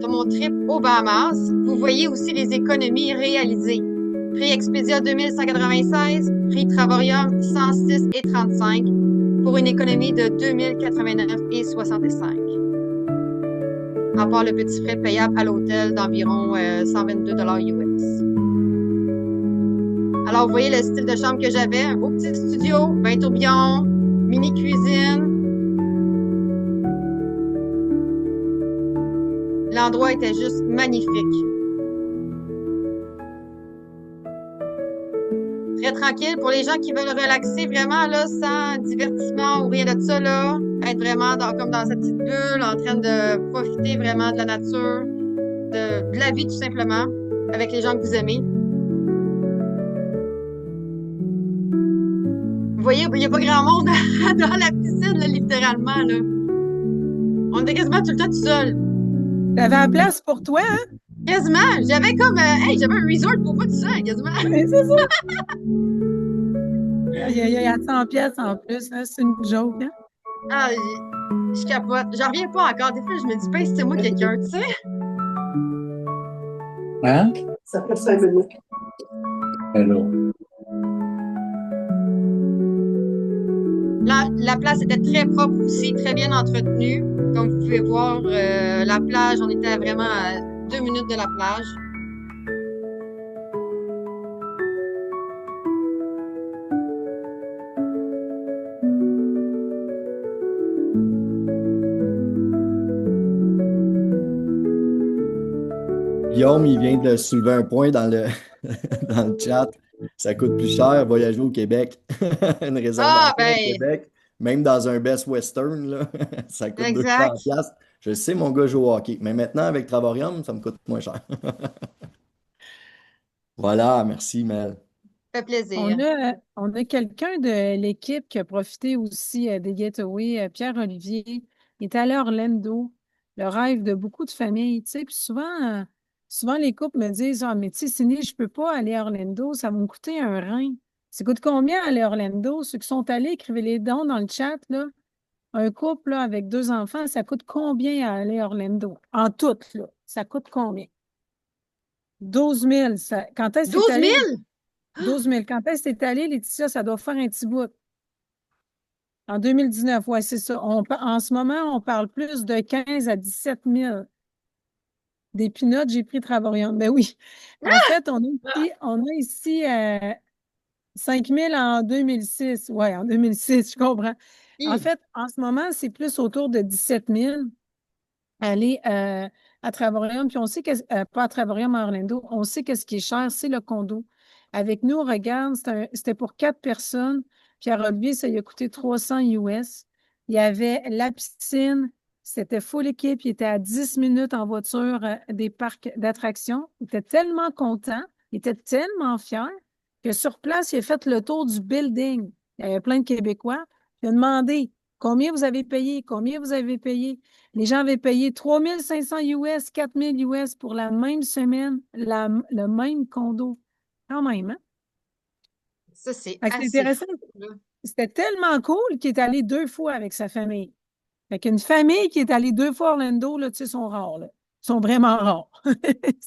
mon trip aux Bahamas. Vous voyez aussi les économies réalisées. Prix Expedia 2196, prix Travorium 106 et 35 pour une économie de 2089 et 65. À part le petit frais payable à l'hôtel d'environ 122 $ US. Alors, vous voyez le style de chambre que j'avais. Un beau petit studio, bain tourbillon, mini-cuisine. L'endroit était juste magnifique. Très tranquille pour les gens qui veulent relaxer vraiment, là, sans divertissement ou rien de ça, là. Être vraiment comme dans cette petite bulle, en train de profiter vraiment de la nature, de la vie tout simplement, avec les gens que vous aimez. Vous voyez, il n'y a pas grand monde dans la piscine, là, littéralement, là. On était quasiment tout le temps tout seul. T'avais la place pour toi, hein? Quasiment. J'avais comme, j'avais un resort pour moi tout seul, quasiment. C'est ça. Il y a 100 pièces en plus, hein? C'est une joke, hein? Ah, je capote. J'en reviens pas encore. Des fois, je me dis, ben, c'était moi quelqu'un, tu sais. Hein? Ça fait 5 minutes. Hello. La place était très propre aussi, très bien entretenue. Comme vous pouvez voir, la plage, on était vraiment à 2 minutes de la plage. Guillaume, il vient de soulever un point dans le, dans le chat. Ça coûte plus cher voyager au Québec. Une réservation au Québec, même dans un Best Western, là, ça coûte 200$. Je sais, mon gars joue au hockey. Mais maintenant, avec Travorium, ça me coûte moins cher. Voilà, merci, Mel. Ça fait plaisir. On a quelqu'un de l'équipe qui a profité aussi des Getaways, Pierre-Olivier. Il est allé à Orlando, le rêve de beaucoup de familles, tu sais. Puis souvent, les couples me disent, ah, mais tu sais, Cindy, je peux pas aller à Orlando, ça va me coûter un rein. Ça coûte combien aller à Orlando? Ceux qui sont allés, écrivez les dons dans le chat, là. Un couple là, avec 2 enfants, ça coûte combien à aller à Orlando? En tout, là, ça coûte combien? 12 000. Quand est-ce que 12 000? 12 000. Quand est-ce que t'es allé, Laetitia? Ça doit faire un petit bout. En 2019, oui, c'est ça. En ce moment, on parle plus de 15 à 17 000. Des peanuts, j'ai pris Travorium. Ben oui. En fait, on a ici 5 000 en 2006. Oui, en 2006, je comprends. En fait, en ce moment, c'est plus autour de 17 000 aller à Travorium. Puis on sait que, pas à Travorium, à Orlando, on sait que ce qui est cher, c'est le condo. Avec nous, regarde, c'était pour 4 personnes. Pierre-Olivier, ça lui a coûté 300 US. Il y avait la piscine, c'était full équipe, il était à 10 minutes en voiture des parcs d'attractions. Il était tellement content, il était tellement fier que sur place, il a fait le tour du building. Il y avait plein de Québécois. Il a demandé combien vous avez payé, combien vous avez payé. Les gens avaient payé 3 500 US, 4 000 US pour la même semaine, le même condo. Quand même, hein? Ça, c'est intéressant. c'était tellement cool qu'il est allé 2 fois avec sa famille. Fait qu'une famille qui est allée 2 fois à Orlando, là, tu sais, sont rares, là. Ils sont vraiment rares.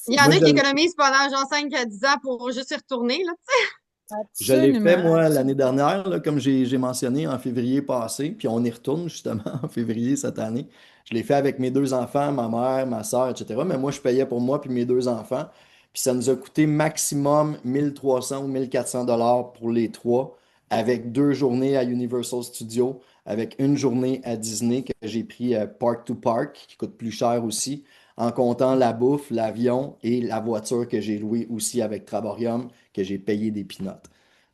Il y en Moi, a je, qui économisent pendant genre 5 à 10 ans pour juste y retourner, là, tu sais. je l'ai fait, Absolument. moi, l'année dernière, là, comme j'ai mentionné en février passé, puis on y retourne justement en février cette année. Je l'ai fait avec mes 2 enfants, ma mère, ma soeur, etc. Mais moi, je payais pour moi puis mes 2 enfants. Puis ça nous a coûté maximum 1300 ou 1400 $ pour les 3, avec 2 journées à Universal Studios, avec une journée à Disney que j'ai pris Park to Park, qui coûte plus cher aussi, en comptant la bouffe, l'avion et la voiture que j'ai louée aussi avec Travorium, que j'ai payé des peanuts.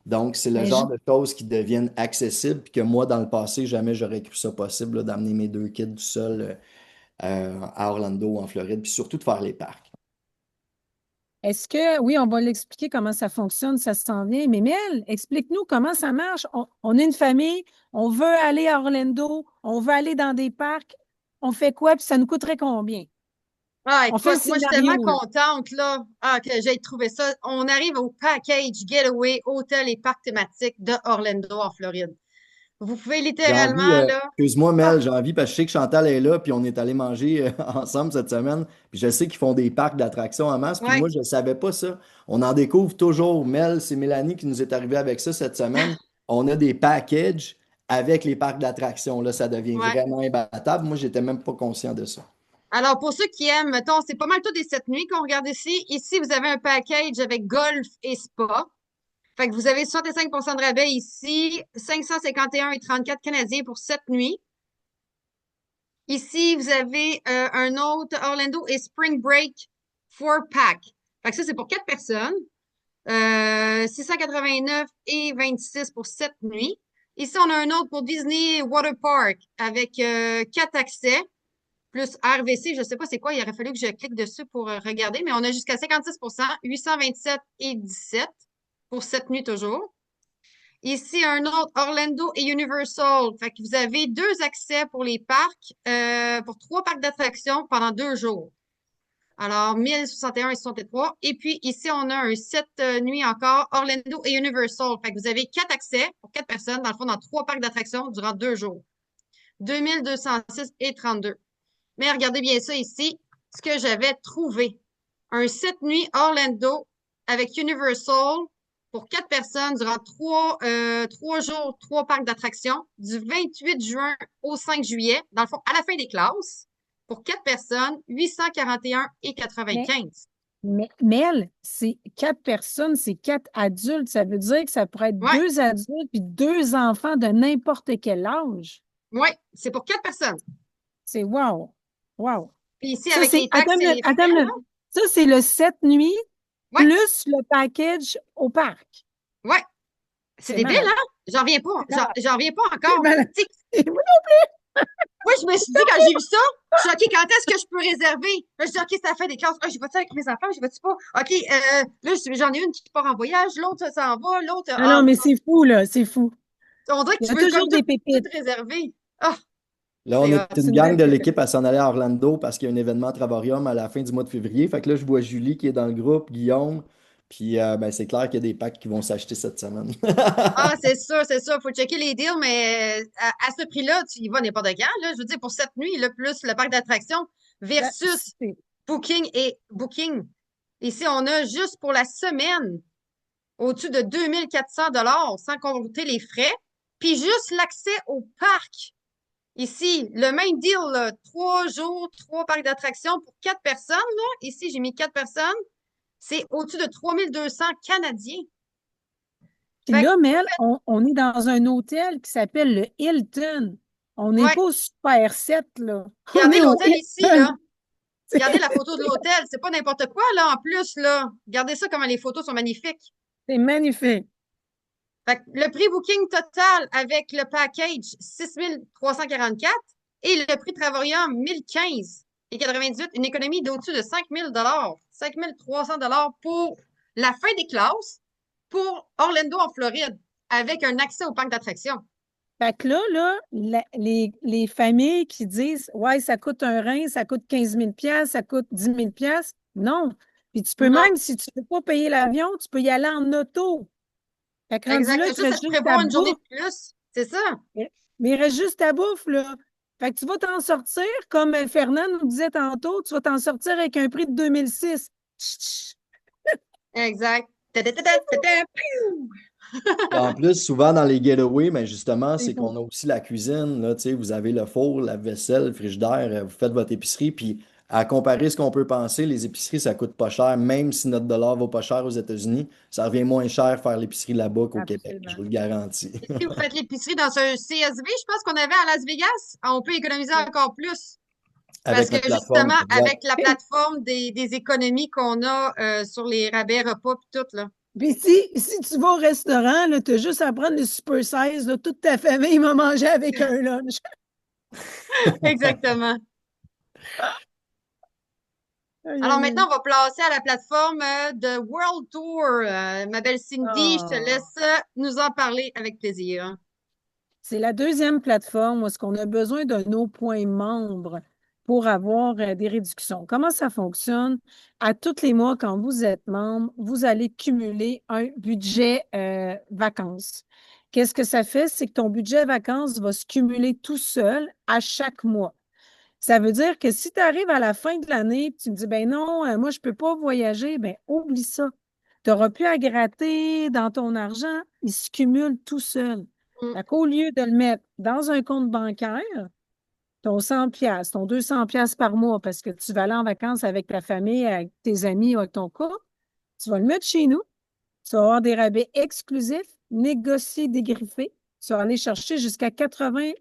Donc, c'est le Mais genre de choses qui deviennent accessibles, puis que moi, dans le passé, jamais j'aurais cru ça possible, là, d'amener mes 2 kids tout seul à Orlando, en Floride, puis surtout de faire les parcs. est-ce que, oui, on va l'expliquer comment ça fonctionne, ça s'en vient, mais Mel, explique-nous comment ça marche. On est une famille, on veut aller à Orlando, on veut aller dans des parcs, on fait quoi, puis ça nous coûterait combien? Ah, On fait le écoute, moi, je suis scénario, tellement là. contente, là, que j'ai trouvé ça. On arrive au package Getaway, hôtel et parcs thématiques de Orlando, en Floride. Vous pouvez J'ai envie, littéralement, là, excuse-moi ah, Mel, j'ai envie parce que je sais que Chantal est là, puis on est allé manger ensemble cette semaine, puis je sais qu'ils font des parcs d'attractions en masse, puis ouais. moi je ne savais pas ça. On en découvre toujours. Mel, c'est Mélanie qui nous est arrivée avec ça cette semaine. On a des packages avec les parcs d'attractions. Là, ça devient Ouais. vraiment imbattable. Moi, j'étais même pas conscient de ça. Alors, pour ceux qui aiment, mettons, c'est pas mal tout des 7 nuits qu'on regarde ici. Ici, vous avez un package avec golf et spa. Fait que vous avez 65 de rabais ici, 551,34 canadiens pour 7 nuits. Ici, vous avez un autre Orlando et Spring Break 4-pack. Fait que ça, c'est pour 4 personnes. 689 et 26 pour 7 nuits. Ici, on a un autre pour Disney Water Park avec 4 accès plus RVC. Je ne sais pas c'est quoi. Il aurait fallu que je clique dessus pour regarder, mais on a jusqu'à 56 827 et 17 pour 7 nuits toujours. Ici, un autre Orlando et Universal. Fait que vous avez 2 accès pour les parcs, pour 3 parcs d'attractions pendant 2 jours. Alors, 1061 et 63. Et puis, ici, on a un 7 nuits encore, Orlando et Universal. Fait que vous avez 4 accès pour 4 personnes, dans le fond, dans 3 parcs d'attractions durant 2 jours. 2206 et 32. Mais regardez bien ça ici, ce que j'avais trouvé. Un 7 nuits Orlando avec Universal pour 4 personnes durant 3 jours, 3 parcs d'attractions, du 28 juin au 5 juillet, dans le fond, à la fin des classes, pour 4 personnes, 841 et 95. Mais Mel, c'est 4 personnes, c'est 4 adultes. Ça veut dire que ça pourrait être Ouais, 2 adultes puis 2 enfants de n'importe quel âge. ouais, c'est pour 4 personnes. C'est wow. Wow. Puis ici, Ça, avec c'est. les taxes et les Attends, frais, une là, minute. Ça, c'est le 7 nuits ouais, plus le package au parc. ouais, c'est C'est débile, malade. hein? J'en reviens pas, Malade. j'en reviens pas C'est encore. malade. Tu sais, Oui, non plus. moi, je me suis dit, quand j'ai vu ça, je suis OK, quand est-ce que je peux réserver? Là, je dis, OK, c'est la fin des classes. Ah, je vais-tu avec mes enfants? Je vais-tu pas? OK, là, j'en ai une qui part en voyage, l'autre s'en va, l'autre, Ah non, mais c'est fou, là. C'est fou. on dirait que Il y tu a veux toujours comme des tout pépites. réserver. Ah, Là, on c'est est hot. C'est une une gang belle de pépite. l'équipe à s'en aller à Orlando parce qu'il y a un événement Travorium à la fin du mois de février. Fait que là, je vois Julie qui est dans le groupe, Guillaume. Puis ben, c'est clair qu'il y a des packs qui vont s'acheter cette semaine. Ah, c'est sûr, c'est sûr. Faut checker les deals, mais à ce prix-là, tu y vas n'importe quand, là. Je veux dire, pour 7 nuits, là, plus le parc d'attractions Ben, versus Booking et Booking. Ici, on a juste pour la semaine au-dessus de 2400 sans compter les frais, puis juste l'accès au parc. Ici, le même deal, là, 3 jours, 3 parcs d'attractions pour 4 personnes. Là. Ici, j'ai mis 4 personnes. C'est au-dessus de 3200 Canadiens. Puis Fait là, que, Mel, on est dans un hôtel qui s'appelle le Hilton. On n'est ouais, pas au Super 7, là. On regardez est au l'hôtel ici, là. Hilton. Regardez la photo de l'hôtel. C'est pas n'importe quoi, là, en plus, là. Regardez ça, comment les photos sont magnifiques. C'est magnifique. Fait que le prix booking total avec le package, 6 344 et le prix Travorium, 1015 et 98, une économie d'au-dessus de 5 000 5 300 pour la fin des classes pour Orlando en Floride avec un accès au parc d'attractions. Fait que là, les familles qui disent ouais, ça coûte un rein, ça coûte 15 000 ça coûte 10 000 non. Puis tu peux Non, même, si tu ne peux pas payer l'avion, tu peux y aller en auto. Fait que rendu exact. là, Ça, tu fais ça te juste ta prévoit une journée bouffe. de plus. C'est ça. Mais il reste juste ta bouffe, là. Fait que tu vas t'en sortir, comme Fernand nous disait tantôt, tu vas t'en sortir avec un prix de 2006. Exact. En plus, souvent dans les getaways, mais justement, c'est qu'on a aussi la cuisine. Là, tu sais, vous avez le four, la vaisselle, le frigidaire, vous faites votre épicerie. Puis à comparer ce qu'on peut penser, les épiceries, ça coûte pas cher. Même si notre dollar vaut pas cher aux États-Unis, ça revient moins cher faire l'épicerie là-bas qu'au Québec. Je vous le garantis. Si vous faites l'épicerie dans un CSV, je pense qu'on avait à Las Vegas, on peut économiser encore plus. Parce que justement, avec la plateforme des économies qu'on a sur les rabais repas et tout, là. Puis si tu vas au restaurant, tu as juste à prendre le super size, là, toute ta famille va manger avec un lunch. Exactement. Alors maintenant, on va placer à la plateforme de World Tour. Ma belle Cindy, je te laisse nous en parler avec plaisir. C'est la deuxième plateforme où est-ce qu'on a besoin de nos points membres pour avoir des réductions. Comment ça fonctionne? À tous les mois, quand vous êtes membre, vous allez cumuler un budget vacances. Qu'est-ce que ça fait? C'est que ton budget vacances va se cumuler tout seul à chaque mois. Ça veut dire que si tu arrives à la fin de l'année et tu me dis, ben non, moi, je ne peux pas voyager, ben oublie ça. Tu n'auras plus à gratter dans ton argent, il se cumule tout seul. Au lieu de le mettre dans un compte bancaire, ton 100$, ton 200$ par mois, parce que tu vas aller en vacances avec ta famille, avec tes amis ou avec ton couple, tu vas le mettre chez nous. Tu vas avoir des rabais exclusifs, négociés, dégriffés. Tu vas aller chercher jusqu'à 80%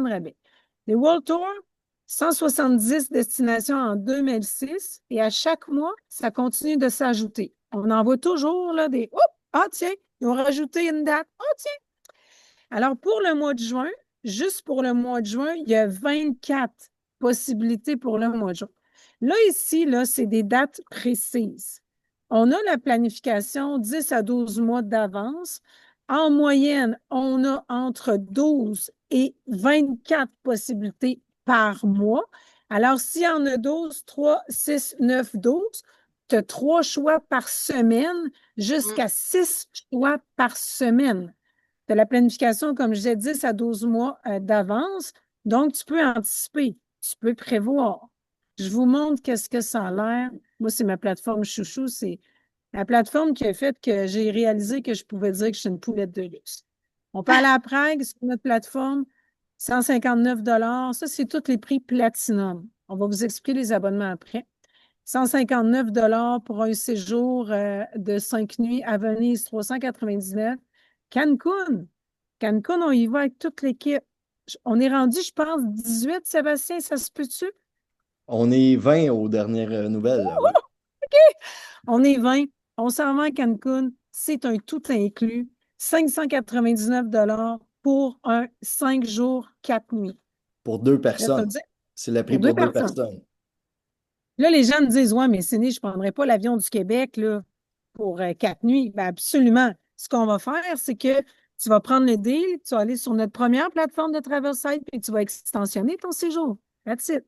de rabais. Les World Tour, 170 destinations en 2006 et à chaque mois, ça continue de s'ajouter. On en voit toujours là, des « Oh, ah tiens, ils ont rajouté une date. Oh tiens! » Alors, pour le mois de juin, juste pour le mois de juin, il y a 24 possibilités pour le mois de juin. Là, ici, là, c'est des dates précises. On a la planification 10 à 12 mois d'avance. En moyenne, on a entre 12 et 24 possibilités par mois. Alors, s'il y en a 12, 3, 6, 9, 12, tu as 3 choix par semaine jusqu'à 6 choix par semaine. Tu as la planification, comme je disais, 10 à 12 mois d'avance. Donc, tu peux anticiper, tu peux prévoir. Je vous montre qu'est-ce que ça a l'air. Moi, c'est ma plateforme chouchou. C'est la plateforme qui a fait que j'ai réalisé que je pouvais dire que je suis une poulette de luxe. On peut aller à Prague sur notre plateforme, 159$. Ça, c'est tous les prix Platinum. On va vous expliquer les abonnements après. 159$ pour un séjour de 5 nuits à Venise, 399$. Cancun, on y va avec toute l'équipe. On est rendu, je pense, 18, Sébastien, ça se peut-tu? On est 20 aux dernières nouvelles. Là, oui. OK! On est 20. On s'en va à Cancun. C'est un tout inclus. 599$ pour un 5 jours, 4 nuits. Pour 2 personnes. C'est le prix pour 2 personnes. Là, les gens me disent, ouais, mais Cindy, je ne prendrai pas l'avion du Québec là, pour 4 nuits. Bien, absolument. Ce qu'on va faire, c'est que tu vas prendre le deal, tu vas aller sur notre première plateforme de Travelsight et tu vas extensionner ton séjour. That's it.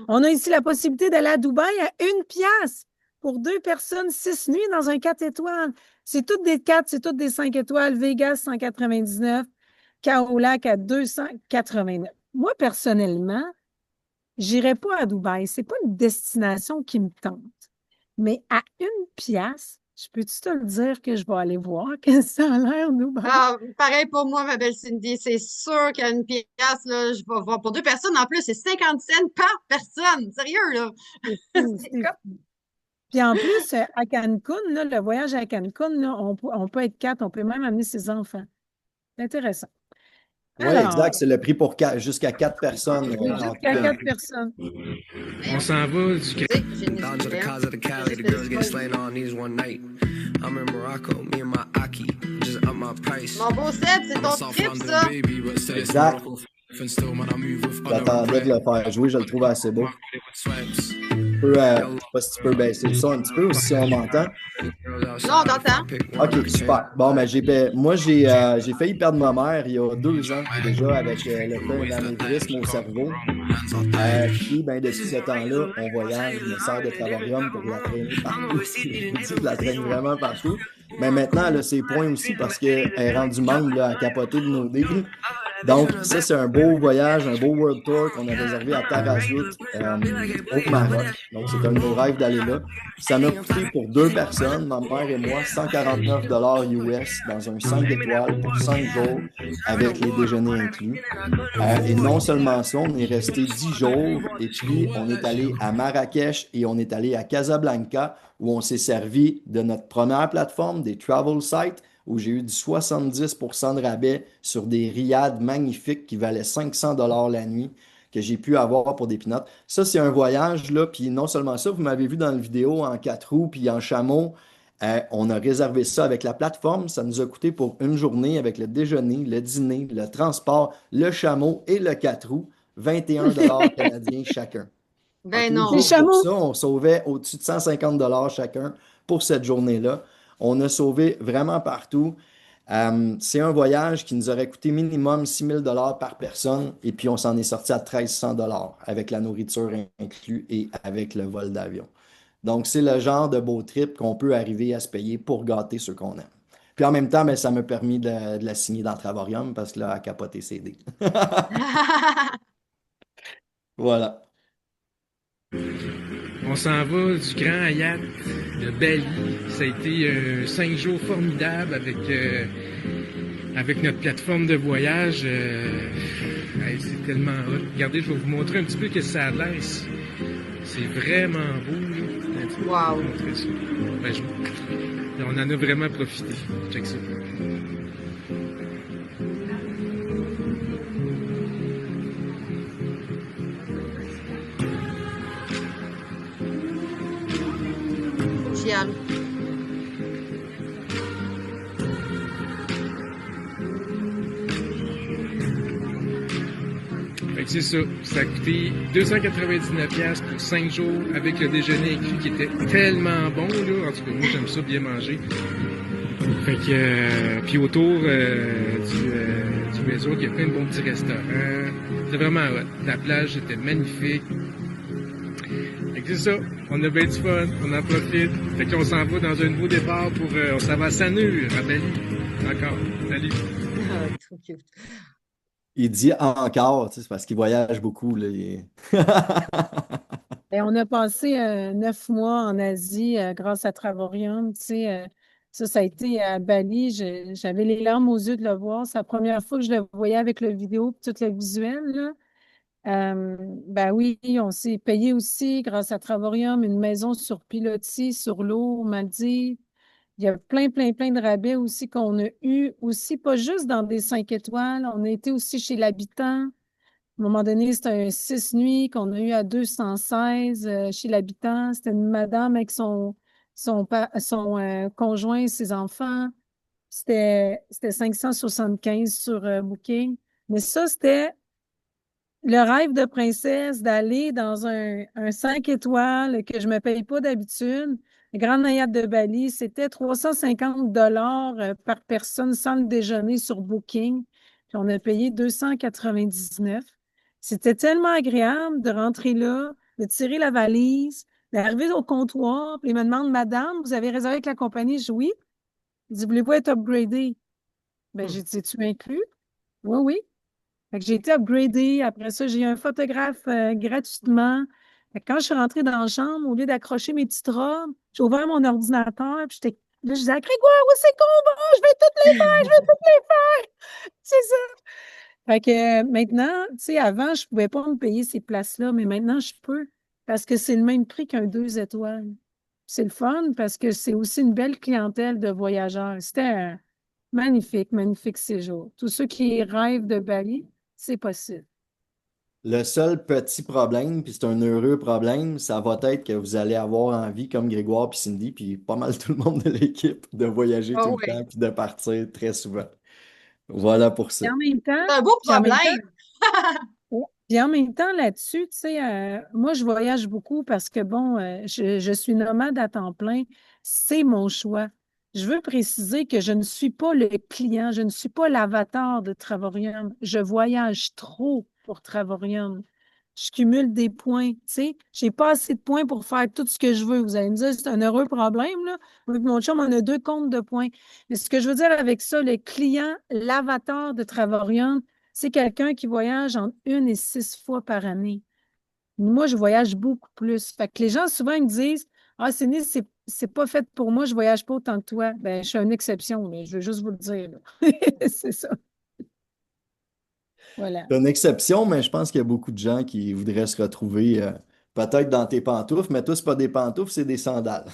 On a ici la possibilité d'aller à Dubaï à 1$ pour 2 personnes, 6 nuits dans un 4 étoiles. C'est toutes des 4, c'est toutes des 5 étoiles. Vegas, 199. Kaolack à 289. Moi, personnellement, je n'irai pas à Dubaï. Ce n'est pas une destination qui me tente. Mais à 1$, je peux-tu te le dire que je vais aller voir qu'est-ce que ça a l'air, Dubaï? Ah, pareil pour moi, ma belle Cindy. C'est sûr qu'à 1$, là, je vais voir pour 2 personnes. En plus, c'est 50 cents par personne. Sérieux, là. Puis en plus, à Cancun, là, le voyage à Cancun, là, on peut être 4, on peut même amener ses enfants. C'est intéressant. Oui, exact. C'est le prix pour jusqu'à 4 personnes. Jusqu'à 4 personnes. On s'en va du Québec. Mon beau Seb, c'est ton trip, ça. Exact. J'attendais de le faire jouer, je le trouve assez beau. Je sais pas si tu peux baisser le son un petit peu ou si on m'entend. Non, on t'entend. OK, super. Bon, ben, moi, j'ai failli perdre ma mère il y a 2 ans déjà avec le fait d'anévrisme au cerveau. Puis, ben, depuis ce temps-là, on voyage, je me sers de Travorium pour la traîner partout. Je la traîne vraiment partout. Mais maintenant, elle a ses points aussi parce qu'elle est rendue membre là, à capoter de nos deals. Donc, ça, c'est un beau voyage, un beau World Tour qu'on a réservé à Tarazout, au Maroc. Donc, c'est un de nos rêves d'aller là. Ça m'a coûté pour 2 personnes, ma mère et moi, 149 US dans un 5 étoiles pour 5 jours avec les déjeuners inclus. Et non seulement ça, on est resté 10 jours et puis on est allé à Marrakech et on est allé à Casablanca où on s'est servi de notre première plateforme, des travel sites, où j'ai eu du 70% de rabais sur des riads magnifiques qui valaient 500 la nuit, que j'ai pu avoir pour des pinottes. Ça, c'est un voyage, là, puis non seulement ça, vous m'avez vu dans la vidéo en 4 roues, puis en chameau, on a réservé ça avec la plateforme. Ça nous a coûté pour une journée avec le déjeuner, le dîner, le transport, le chameau et le 4 roues, 21 canadiens chacun. Ben En non. tout, Les chameaux. pour ça, on sauvait au-dessus de 150 chacun pour cette journée-là. On a sauvé vraiment partout. C'est un voyage qui nous aurait coûté minimum 6 000 par personne et puis on s'en est sorti à 1 300 avec la nourriture inclue et avec le vol d'avion. Donc, c'est le genre de beau trip qu'on peut arriver à se payer pour gâter ceux qu'on aime. Puis en même temps, ben, ça m'a permis de la signer dans Travarium parce que là, elle a capoté CD. Voilà. On s'en va du Grand Hyatt de Bali. Ça a été 5 jours formidables avec notre plateforme de voyage. C'est tellement hot. Regardez, je vais vous montrer un petit peu ce que ça a l'air ici. C'est vraiment beau. Wow. On en a vraiment profité. Check ça. J'y aille. Fait que c'est ça. Ça a coûté 299$ pour 5 jours avec le déjeuner inclus qui était tellement bon, là. En tout cas, moi, j'aime ça bien manger. Fait que, puis autour du resort, il y a plein de bons petits restaurants. C'était vraiment hot. La plage était magnifique. Fait que c'est ça. On a bien du fun. On en profite. Fait qu'on s'en va dans un nouveau départ pour, on s'en va à Sanur, à Bali. Encore. Salut. Ah, trop cute. Il dit encore, tu sais, c'est parce qu'il voyage beaucoup. Là, Et on a passé 9 mois en Asie grâce à Travarium. Tu sais, ça a été à Bali. J'avais les larmes aux yeux de le voir. C'est la première fois que je le voyais avec le vidéo et tout le visuel, là. Ben oui, on s'est payé aussi grâce à Travarium une maison sur pilotis, sur l'eau, aux Maldives. Il y a plein de rabais aussi qu'on a eu aussi, pas juste dans des 5 étoiles. On a été aussi chez l'habitant. À un moment donné, c'était un 6 nuits qu'on a eu à 216 chez l'habitant. C'était une madame avec son conjoint et ses enfants. C'était 575 sur Booking. Mais ça, c'était le rêve de princesse d'aller dans un 5 étoiles que je ne me paye pas d'habitude. Le Grand Hyatt de Bali, c'était 350 par personne sans le déjeuner sur Booking. Puis on a payé 299. C'était tellement agréable de rentrer là, de tirer la valise, d'arriver au comptoir. Puis il me demande, Madame, vous avez réservé avec la compagnie? Je dis oui. Il dit, voulez-vous être upgradé? Ben, j'ai dit, es-tu inclus? Oui, oui. Fait que j'ai été upgradée. Après ça, j'ai eu un photographe gratuitement. Fait que quand je suis rentrée dans la chambre, au lieu d'accrocher mes petites robes, j'ai ouvert mon ordinateur. Puis là, je disais à Grégoire, où c'est qu'on va? Je vais toutes les faire! Je vais toutes les faire! C'est ça! Fait que maintenant, tu sais, avant, je ne pouvais pas me payer ces places-là, mais maintenant, je peux. Parce que c'est le même prix qu'un 2 étoiles. C'est le fun parce que c'est aussi une belle clientèle de voyageurs. C'était un magnifique séjour. Tous ceux qui rêvent de Bali, c'est possible. Le seul petit problème, puis c'est un heureux problème, ça va être que vous allez avoir envie, comme Grégoire puis Cindy, puis pas mal tout le monde de l'équipe, de voyager tout le temps puis de partir très souvent. Voilà pour ça. Et en même temps, C'est un beau problème. Puis en même temps, là-dessus, tu sais, moi, je voyage beaucoup parce que, bon, je suis nomade à temps plein. C'est mon choix. Je veux préciser que je ne suis pas le client, je ne suis pas l'avatar de Travarium. Je voyage trop pour Travarium. Je cumule des points, tu sais. Je n'ai pas assez de points pour faire tout ce que je veux. Vous allez me dire, c'est un heureux problème, là. Avec mon chum, on a 2 comptes de points. Mais ce que je veux dire avec ça, le client, l'avatar de Travarium, c'est quelqu'un qui voyage entre 1 et 6 fois par année. Moi, je voyage beaucoup plus. Fait que les gens, souvent, ils me disent, ah, c'est pas fait pour moi, je voyage pas autant que toi. Ben, je suis une exception, là. Je veux juste vous le dire, là. C'est ça. Voilà. C'est une exception, mais je pense qu'il y a beaucoup de gens qui voudraient se retrouver peut-être dans tes pantoufles, mais toi, c'est pas des pantoufles, c'est des sandales.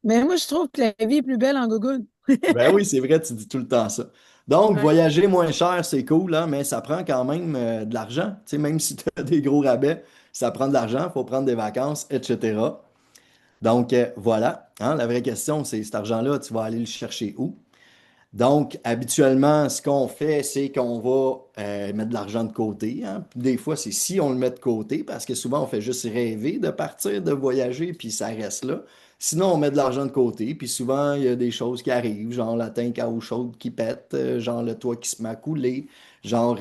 Mais moi, je trouve que la vie est plus belle en gougoune. Ben oui, c'est vrai, tu dis tout le temps ça. Donc, Ouais. voyager moins cher, c'est cool, hein, mais ça prend quand même de l'argent. Tu sais, même si tu as des gros rabais, ça prend de l'argent, il faut prendre des vacances, etc. Donc, voilà, hein, la vraie question, c'est cet argent-là, tu vas aller le chercher où? Donc, habituellement, ce qu'on fait, c'est qu'on va mettre de l'argent de côté, hein. Des fois, c'est si on le met de côté, parce que souvent, on fait juste rêver de partir, de voyager, puis ça reste là. Sinon, on met de l'argent de côté, puis souvent, il y a des choses qui arrivent, genre la tank à eau chaude qui pète, genre le toit qui se met à couler, genre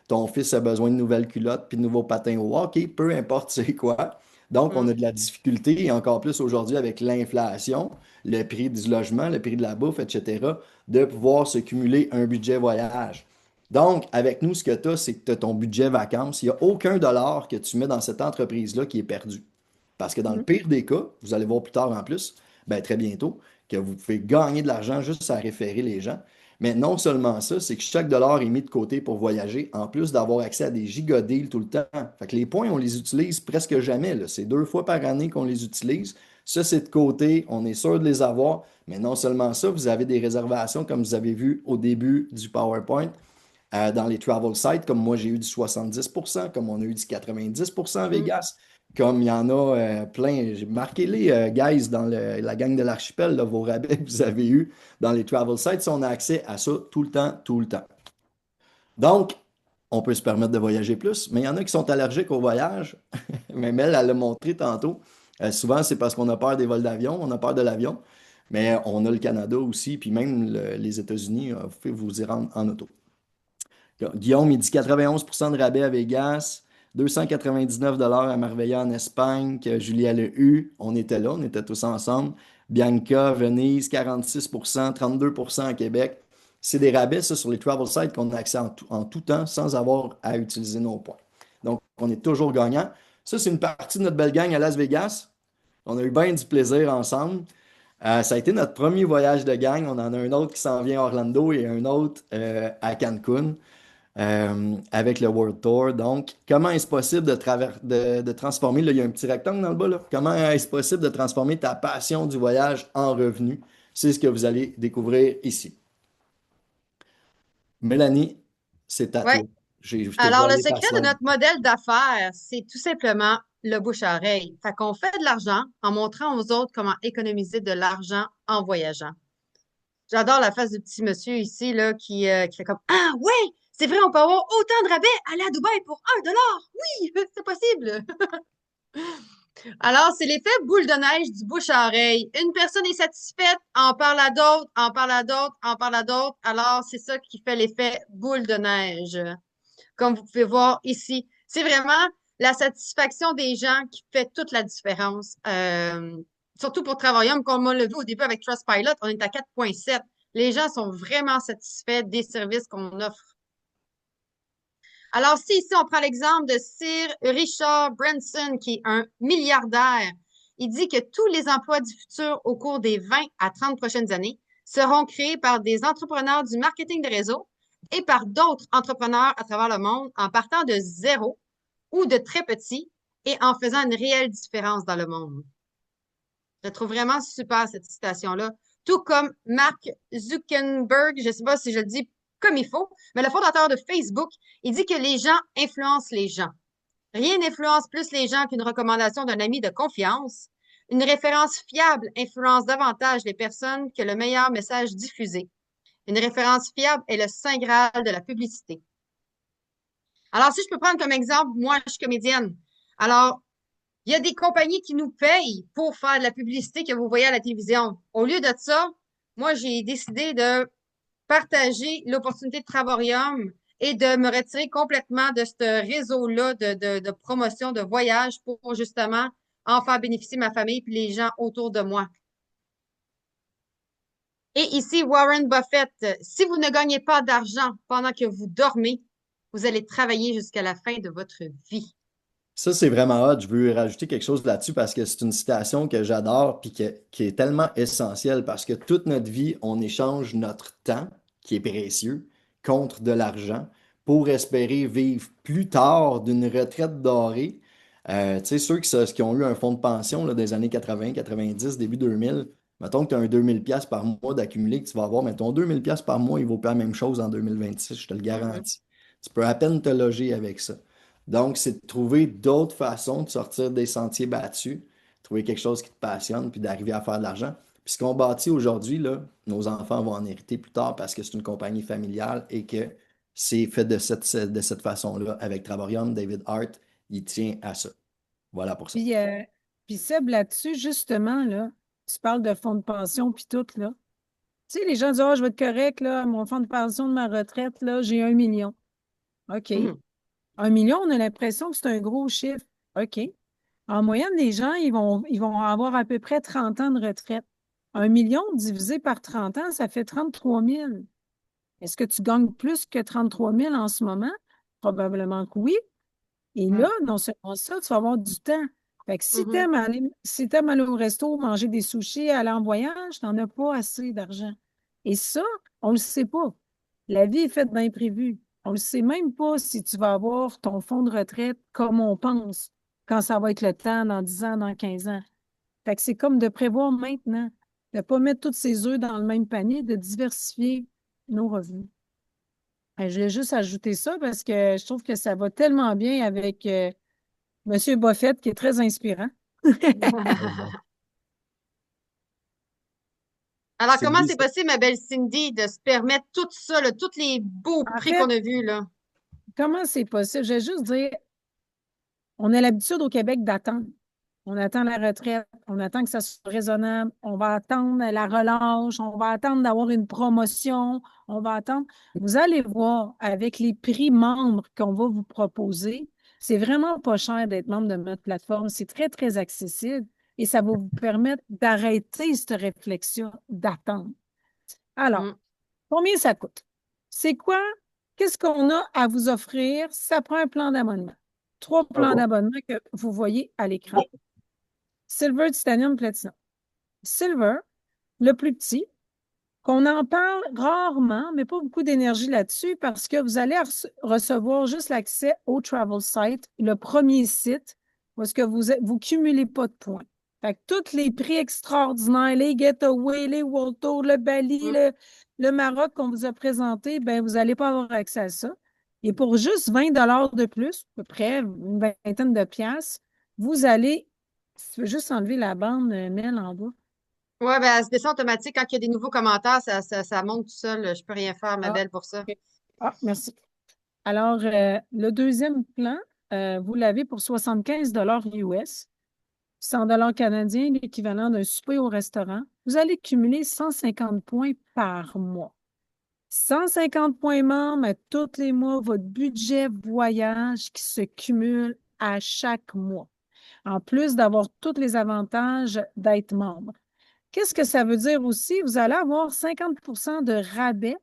ton fils a besoin de nouvelles culottes, puis de nouveaux patins au hockey, peu importe c'est quoi. Donc, on a de la difficulté, et encore plus aujourd'hui avec l'inflation, le prix du logement, le prix de la bouffe, etc., de pouvoir se cumuler un budget voyage. Donc, avec nous, ce que tu as, c'est que tu as ton budget vacances. Il n'y a aucun dollar que tu mets dans cette entreprise-là qui est perdu. Parce que dans le pire des cas, vous allez voir plus tard en plus, ben, très bientôt, que vous pouvez gagner de l'argent juste à référer les gens. Mais non seulement ça, c'est que chaque dollar est mis de côté pour voyager, en plus d'avoir accès à des gigadeals tout le temps. Fait que les points, on les utilise presque jamais, là. C'est 2 fois par année qu'on les utilise. Ça, c'est de côté, on est sûr de les avoir. Mais non seulement ça, vous avez des réservations, comme vous avez vu au début du PowerPoint, dans les travel sites, comme moi j'ai eu du 70%, comme on a eu du 90% à Vegas, comme il y en a plein. Marquez-les, guys, dans la gang de l'archipel, là, vos rabais que vous avez eus dans les travel sites, si on a accès à ça tout le temps, tout le temps. Donc, on peut se permettre de voyager plus, mais il y en a qui sont allergiques au voyage. Même elle l'a montré tantôt. Souvent, c'est parce qu'on a peur des vols d'avion, on a peur de l'avion, mais on a le Canada aussi, puis même les États-Unis, vous pouvez vous y rendre en auto. Guillaume, il dit 91% de rabais à Vegas, 299 à Marbella en Espagne, que Julie a eu. On était là, on était tous ensemble. Bianca, Venise, 46%, 32% à Québec. C'est des rabais, ça, sur les travel sites qu'on a accès en tout temps sans avoir à utiliser nos points. Donc, on est toujours gagnant. Ça, c'est une partie de notre belle gang à Las Vegas. On a eu bien du plaisir ensemble. Ça a été notre premier voyage de gang. On en a un autre qui s'en vient à Orlando et un autre à Cancun avec le World Tour. Donc, comment est-ce possible de transformer, là, il y a un petit rectangle dans le bas, là. Comment est-ce possible de transformer ta passion du voyage en revenu? C'est ce que vous allez découvrir ici. Mélanie, c'est à Ouais. toi. Je te Alors, vois le aller par secret de slide. notre modèle d'affaires, c'est tout simplement le bouche à oreille. Fait qu'on fait de l'argent en montrant aux autres comment économiser de l'argent en voyageant. J'adore la face du petit monsieur ici, là, qui fait comme Ah, ouais, c'est vrai, on peut avoir autant de rabais, aller à Dubaï pour 1 dollar. Oui, c'est possible. Alors, c'est l'effet boule de neige du bouche à oreille. Une personne est satisfaite, en parle à d'autres, en parle à d'autres, en parle à d'autres. Alors, c'est ça qui fait l'effet boule de neige. Comme vous pouvez voir ici, c'est vraiment la satisfaction des gens qui fait toute la différence. Surtout pour Travaillum, comme on l'a vu au début avec Trustpilot, on est à 4,7. Les gens sont vraiment satisfaits des services qu'on offre. Alors, si ici, on prend l'exemple de Sir Richard Branson, qui est un milliardaire, il dit que tous les emplois du futur au cours des 20 à 30 prochaines années seront créés par des entrepreneurs du marketing de réseau et par d'autres entrepreneurs à travers le monde en partant de zéro ou de très petit et en faisant une réelle différence dans le monde. Je trouve vraiment super cette citation-là. Tout comme Mark Zuckerberg, je ne sais pas si je le dis comme il faut, mais le fondateur de Facebook, il dit que les gens influencent les gens. Rien n'influence plus les gens qu'une recommandation d'un ami de confiance. Une référence fiable influence davantage les personnes que le meilleur message diffusé. Une référence fiable est le saint graal de la publicité. Alors, si je peux prendre comme exemple, moi, je suis comédienne. Alors, il y a des compagnies qui nous payent pour faire de la publicité que vous voyez à la télévision. Au lieu de ça, moi, j'ai décidé de partager l'opportunité de Travarium et de me retirer complètement de ce réseau-là de promotion de voyage pour justement en faire bénéficier ma famille et les gens autour de moi. Et ici, Warren Buffett, si vous ne gagnez pas d'argent pendant que vous dormez, vous allez travailler jusqu'à la fin de votre vie. Ça, c'est vraiment hot. Je veux rajouter quelque chose là-dessus parce que c'est une citation que j'adore puis qui est tellement essentielle parce que toute notre vie, on échange notre temps, qui est précieux, contre de l'argent pour espérer vivre plus tard d'une retraite dorée. Tu sais, ceux qui ont eu un fonds de pension là, des années 80, 90, début 2000, mettons que tu as un 2000$ par mois d'accumulé que tu vas avoir, mais ton 2000$ par mois, il vaut pas la même chose en 2026, je te le garantis. Tu peux à peine te loger avec ça. Donc, c'est de trouver d'autres façons de sortir des sentiers battus, trouver quelque chose qui te passionne, puis d'arriver à faire de l'argent. Puis ce qu'on bâtit aujourd'hui, là, nos enfants vont en hériter plus tard parce que c'est une compagnie familiale et que c'est fait de cette façon-là. Avec Travarium, David Hart, il tient à ça. Voilà pour ça. Puis Seb, là-dessus, justement, là, tu parles de fonds de pension, puis tout, là. Tu sais, les gens disent, oh, je vais être correct, là, mon fonds de pension de ma retraite, là, j'ai 1 million. OK. 1 million, on a l'impression que c'est un gros chiffre. OK. En moyenne, les gens, ils vont avoir à peu près 30 ans de retraite. 1 million divisé par 30 ans, ça fait 33 000. Est-ce que tu gagnes plus que 33 000 en ce moment? Probablement que oui. Et là, non seulement ça, tu vas avoir du temps. Fait que si tu aimes aller au resto, manger des sushis, aller en voyage, tu n'en as pas assez d'argent. Et ça, on ne le sait pas. La vie est faite d'imprévus. On ne sait même pas si tu vas avoir ton fonds de retraite comme on pense, quand ça va être le temps, dans 10 ans, dans 15 ans. Fait que c'est comme de prévoir maintenant, de ne pas mettre tous ses œufs dans le même panier, de diversifier nos revenus. Je voulais juste ajouter ça parce que je trouve que ça va tellement bien avec M. Buffett, qui est très inspirant. Alors, comment c'est possible, ma belle Cindy, de se permettre tout ça, là, tous les beaux prix qu'on a vus, là? Comment c'est possible? Je vais juste dire, on a l'habitude au Québec d'attendre. On attend la retraite, on attend que ça soit raisonnable, on va attendre la relâche, on va attendre d'avoir une promotion, on va attendre. Vous allez voir, avec les prix membres qu'on va vous proposer, c'est vraiment pas cher d'être membre de notre plateforme. C'est très, très accessible et ça va vous permettre d'arrêter cette réflexion d'attendre. Alors, combien ça coûte? C'est quoi? Qu'est-ce qu'on a à vous offrir? Ça prend un plan d'abonnement. 3 plans d'abonnement que vous voyez à l'écran. Silver, Titanium, Platinum. Silver, le plus petit, qu'on en parle rarement, mais pas beaucoup d'énergie là-dessus parce que vous allez recevoir juste l'accès au Travel Site, le premier site où est-ce que vous cumulez pas de points. Fait que tous les prix extraordinaires, les Getaway, les World Tour, le Bali, le Maroc qu'on vous a présenté, ben vous n'allez pas avoir accès à ça. Et pour juste 20 $ de plus, à peu près une vingtaine de piastres, vous allez, si tu veux juste enlever la bande, Mel, en bas. Oui, ben, elle se descend automatique. Quand il y a des nouveaux commentaires, ça monte tout seul. Je ne peux rien faire, ma belle, pour ça. Okay. Ah, merci. Alors, le deuxième plan, vous l'avez pour 75 $ US, 100 $ canadiens, l'équivalent d'un souper au restaurant. Vous allez cumuler 150 points par mois. 150 points membres à tous les mois, votre budget voyage qui se cumule à chaque mois, en plus d'avoir tous les avantages d'être membre. Qu'est-ce que ça veut dire aussi? Vous allez avoir 50 % de rabais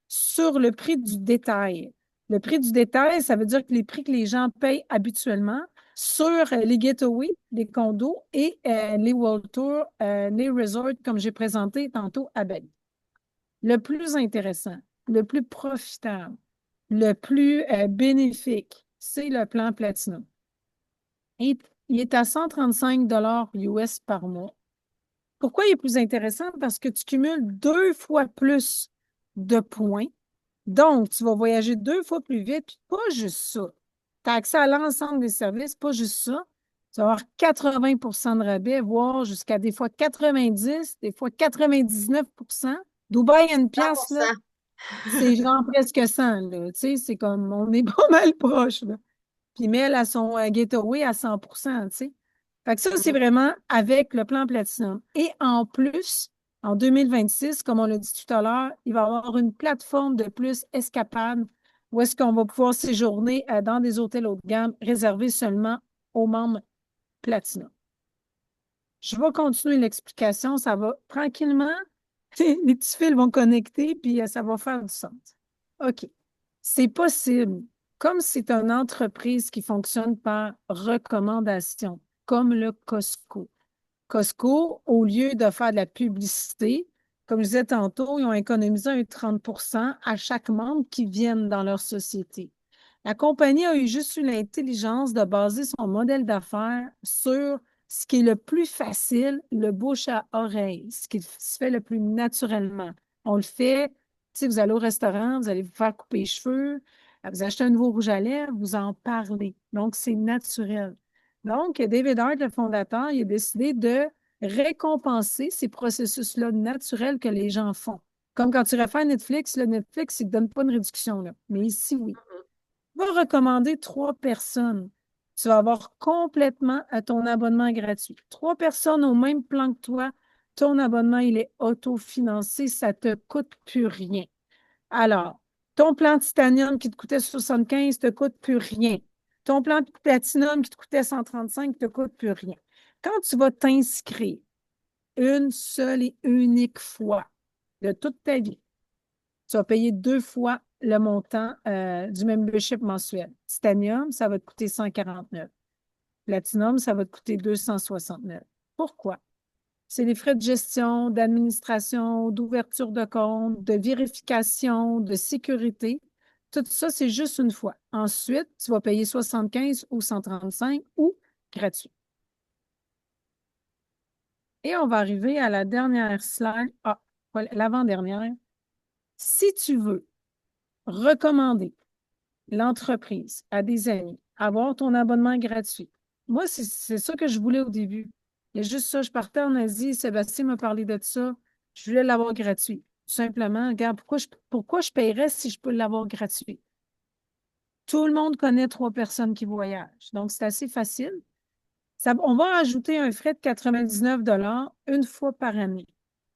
sur le prix du détail. Le prix du détail, ça veut dire que les prix que les gens payent habituellement sur les getaways, les condos et les World Tours, les resorts, comme j'ai présenté tantôt à Bali. Le plus intéressant, le plus profitable, le plus bénéfique, c'est le plan Platinum. Et il est à 135 $ US par mois. Pourquoi il est plus intéressant? Parce que tu cumules 2 fois plus de points. Donc, tu vas voyager 2 fois plus vite. Puis pas juste ça. Tu as accès à l'ensemble des services, pas juste ça. Tu vas avoir 80 % de rabais, voire jusqu'à des fois 90, des fois 99 %. Dubaï à une pièce, là, c'est genre presque 100, là. Tu sais, c'est comme, on est pas mal proche, là. Puis Mel a son getaway à 100 %, tu sais. Fait que ça, c'est vraiment avec le plan Platinum. Et en plus, en 2026, comme on l'a dit tout à l'heure, il va y avoir une plateforme de plus Escapade où est-ce qu'on va pouvoir séjourner dans des hôtels haut de gamme réservés seulement aux membres Platinum. Je vais continuer l'explication. Ça va tranquillement. les petits fils vont connecter, puis ça va faire du sens. OK. C'est possible. Comme c'est une entreprise qui fonctionne par recommandation, comme le Costco. Costco, au lieu de faire de la publicité, comme je disais tantôt, ils ont économisé un 30% à chaque membre qui vienne dans leur société. La compagnie a juste eu l'intelligence de baser son modèle d'affaires sur ce qui est le plus facile, le bouche à oreille, ce qui se fait le plus naturellement. On le fait, si vous allez au restaurant, vous allez vous faire couper les cheveux, vous achetez un nouveau rouge à lèvres, vous en parlez. Donc, c'est naturel. Donc, David Hart, le fondateur, il a décidé de récompenser ces processus-là naturels que les gens font. Comme quand tu réfères à Netflix, le Netflix, il ne te donne pas une réduction, là. Mais ici, oui. Tu vas recommander 3 personnes. Tu vas avoir complètement à ton abonnement gratuit. 3 personnes au même plan que toi, ton abonnement, il est autofinancé, ça ne te coûte plus rien. Alors, ton plan Titanium qui te coûtait 75 ne te coûte plus rien. Ton plan Platinum qui te coûtait 135 ne te coûte plus rien. Quand tu vas t'inscrire une seule et unique fois de toute ta vie, tu vas payer 2 fois le montant du membership mensuel. Titanium, ça va te coûter 149. Platinum, ça va te coûter 269. Pourquoi? C'est les frais de gestion, d'administration, d'ouverture de compte, de vérification, de sécurité. Tout ça, c'est juste une fois. Ensuite, tu vas payer 75 ou 135 ou gratuit. Et on va arriver à la dernière slide. Ah, voilà, l'avant-dernière. Si tu veux recommander l'entreprise à des amis, avoir ton abonnement gratuit. Moi, c'est ça que je voulais au début. Il y a juste ça, je partais en Asie, Sébastien m'a parlé de ça, je voulais l'avoir gratuit. Tout simplement, regarde, pourquoi je paierais si je peux l'avoir gratuit? Tout le monde connaît 3 personnes qui voyagent, donc c'est assez facile. On va ajouter un frais de 99 une fois par année,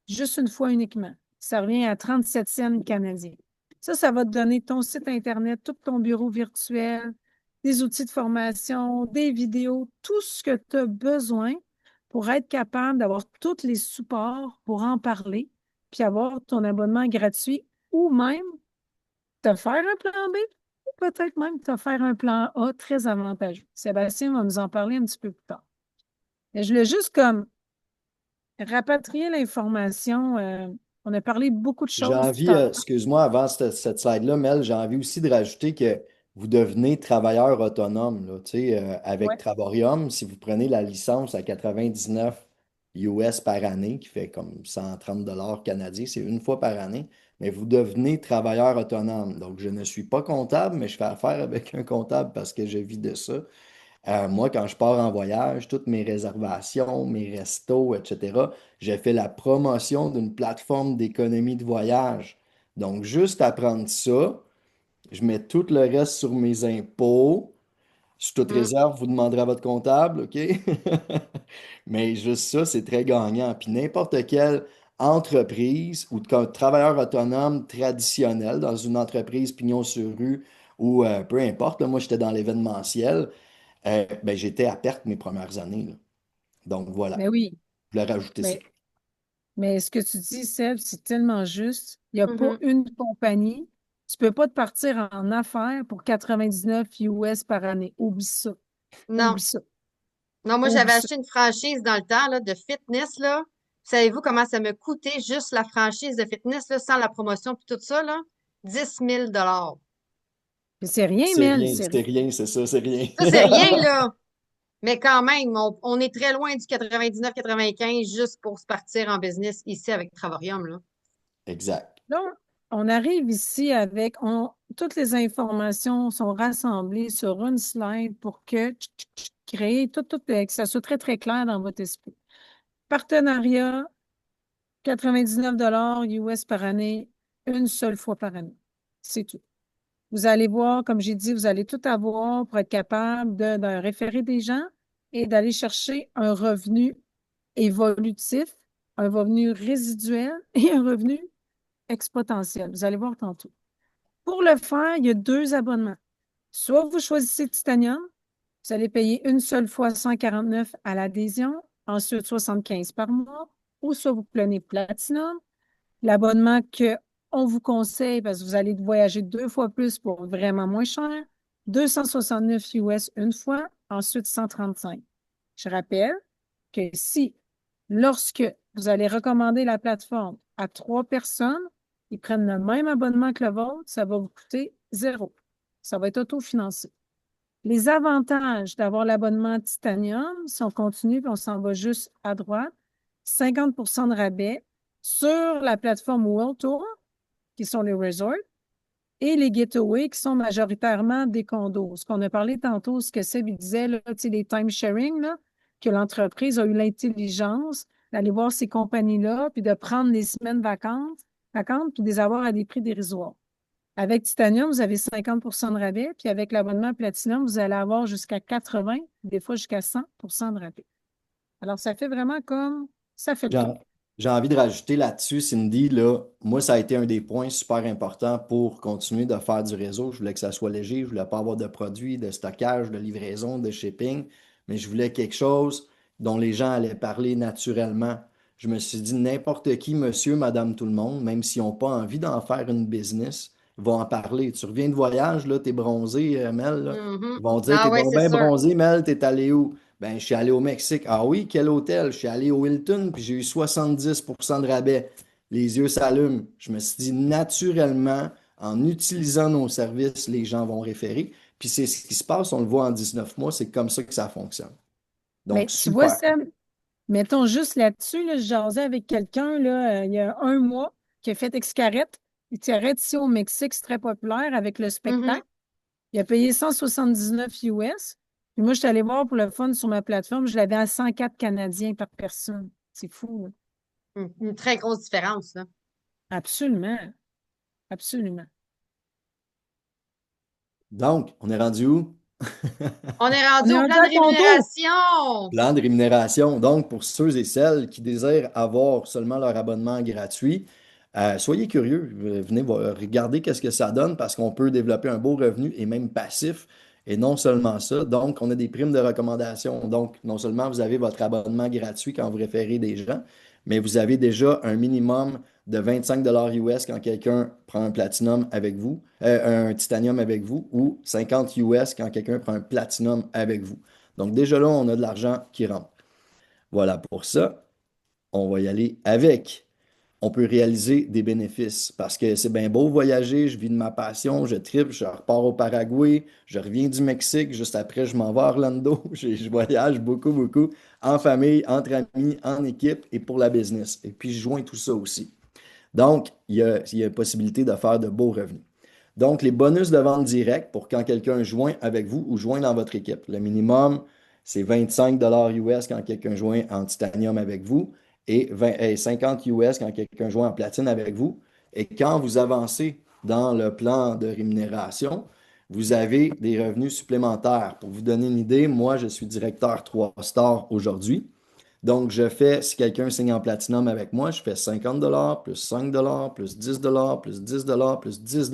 juste une fois uniquement. Ça revient à 37 cents canadiens. Ça va te donner ton site Internet, tout ton bureau virtuel, des outils de formation, des vidéos, tout ce que tu as besoin pour être capable d'avoir tous les supports pour en parler, puis avoir ton abonnement gratuit ou même te faire un plan B ou peut-être même te faire un plan A très avantageux. Sébastien va nous en parler un petit peu plus tard. Mais je voulais juste comme rapatrier l'information. On a parlé beaucoup de J'ai choses tout envie, à l'heure. excuse-moi, avant cette slide-là, Mel, j'ai envie aussi de rajouter que vous devenez travailleur autonome. Là, tu sais, avec Ouais. Travarium, si vous prenez la licence à 99 US par année, qui fait comme 130 canadiens, c'est une fois par année, mais vous devenez travailleur autonome. Donc, je ne suis pas comptable, mais je fais affaire avec un comptable parce que je vis de ça. Moi, quand je pars en voyage, toutes mes réservations, mes restos, etc., j'ai fait la promotion d'une plateforme d'économie de voyage. Donc, juste à prendre ça, je mets tout le reste sur mes impôts. Sur toute réserve, vous demanderez à votre comptable, OK? Mais juste ça, c'est très gagnant. Puis n'importe quelle entreprise ou travailleur autonome traditionnel dans une entreprise pignon sur rue ou peu importe, là, moi j'étais dans l'événementiel, ben, j'étais à perte mes premières années, là. Donc voilà, Mais oui, je voulais rajouter ça. mais ce que tu dis, Seb, c'est tellement juste. Il n'y a pas Mhm. une compagnie. Tu ne peux pas te partir en affaires pour 99 US par année. Oublie ça. Non. Oublie ça. Non, moi, j'avais Oublie ça. acheté une franchise dans le temps là, de fitness, là. Savez-vous comment ça me coûtait juste la franchise de fitness, là, sans la promotion puis tout ça, là? 10 000 $. Mais c'est rien, C'est Mel, rien, c'est c'est rien. rien, c'est ça, c'est rien. Ça, c'est rien, là. Mais quand même, on est très loin du 99-95 juste pour se partir en business ici avec Travarium, là. Exact. Là, on arrive ici avec toutes les informations sont rassemblées sur une slide pour que créer que ça soit très, très clair dans votre esprit. Partenariat, 99 US par année, une seule fois par année. C'est tout. Vous allez voir, comme j'ai dit, vous allez tout avoir pour être capable de référer des gens et d'aller chercher un revenu évolutif, un revenu résiduel et un revenu exponentiel. Vous allez voir tantôt. Pour le faire, il y a 2 abonnements. Soit vous choisissez Titanium, vous allez payer une seule fois 149 à l'adhésion, ensuite 75 par mois, ou soit vous prenez Platinum, L'abonnement qu'on vous conseille, parce que vous allez voyager 2 fois plus pour vraiment moins cher, 269 US une fois, ensuite 135. Je rappelle que si, lorsque vous allez recommander la plateforme à 3 personnes, ils prennent le même abonnement que le vôtre, ça va vous coûter 0. Ça va être autofinancé. Les avantages d'avoir l'abonnement Titanium, si on continue puis on s'en va juste à droite, 50 de rabais sur la plateforme World Tour, qui sont les resorts, et les getaways, qui sont majoritairement des condos. Ce qu'on a parlé tantôt, ce que Seb disait, là, les time-sharing, là, que l'entreprise a eu l'intelligence d'aller voir ces compagnies-là, puis de prendre les semaines vacantes, puis de les avoir à des prix dérisoires. Avec Titanium, vous avez 50 de rabais, puis avec l'abonnement Platinum, vous allez avoir jusqu'à 80, des fois jusqu'à 100 de rabais. Alors, ça fait vraiment comme ça fait le J'ai tour. j'ai envie de rajouter là-dessus, Cindy, là, moi, ça a été un des points super importants pour continuer de faire du réseau. Je voulais que ça soit léger, je voulais pas avoir de produits, de stockage, de livraison, de shipping, mais je voulais quelque chose dont les gens allaient parler naturellement. Je me suis dit, n'importe qui, monsieur, madame, tout le monde, même s'ils n'ont pas envie d'en faire une business, vont en parler. Tu reviens de voyage, là, t'es bronzé, Mel, là. Ils vont dire, Ah t'es ouais, donc c'est bien sûr. bronzé, Mel, t'es allé où? Ben, je suis allé au Mexique. Ah oui, quel hôtel? Je suis allé au Hilton, puis j'ai eu 70% de rabais. Les yeux s'allument. Je me suis dit, naturellement, en utilisant nos services, les gens vont référer. Puis c'est ce qui se passe, on le voit en 19 mois, c'est comme ça que ça fonctionne. Donc, Mais tu vois, super. Sam, mettons juste là-dessus, là, je jasais avec quelqu'un là, il y a un mois qui a fait Xcaret. Xcaret, ici au Mexique, c'est très populaire avec le spectacle. Il a payé 179 US. Puis moi, je suis allée voir pour le fun sur ma plateforme, je l'avais à 104 Canadiens par personne. C'est fou, là. Une très grosse différence, là. Absolument. Absolument. Donc, on est rendu où? On est On rendu est au rendu plan de à ton tour. rémunération. Plan de rémunération. Donc, pour ceux et celles qui désirent avoir seulement leur abonnement gratuit, soyez curieux. Venez regarder qu'est-ce que ça donne parce qu'on peut développer un beau revenu et même passif. Et non seulement ça, donc on a des primes de recommandation. Donc, non seulement vous avez votre abonnement gratuit quand vous référez des gens, mais vous avez déjà un minimum de 25 US quand quelqu'un prend un platinum avec vous, un titanium avec vous, ou 50 US quand quelqu'un prend un platinum avec vous. Donc déjà là, on a de l'argent qui rentre. Voilà pour ça. On va y aller avec. On peut réaliser des bénéfices parce que c'est bien beau voyager, je vis de ma passion, je tripe, je repars au Paraguay, je reviens du Mexique, juste après je m'en vais à Orlando, je voyage beaucoup, beaucoup en famille, entre amis, en équipe et pour la business. Et puis je joins tout ça aussi. Donc, il y a possibilité de faire de beaux revenus. Donc, les bonus de vente directe pour quand quelqu'un joint avec vous ou joint dans votre équipe. Le minimum, c'est 25 US quand quelqu'un joint en titanium avec vous et 50 US quand quelqu'un joint en platine avec vous. Et quand vous avancez dans le plan de rémunération, vous avez des revenus supplémentaires. Pour vous donner une idée, moi, je suis directeur 3 stars aujourd'hui. Donc, je fais, si quelqu'un signe en platinum avec moi, je fais 50 plus 5 plus 10 plus 10 plus 10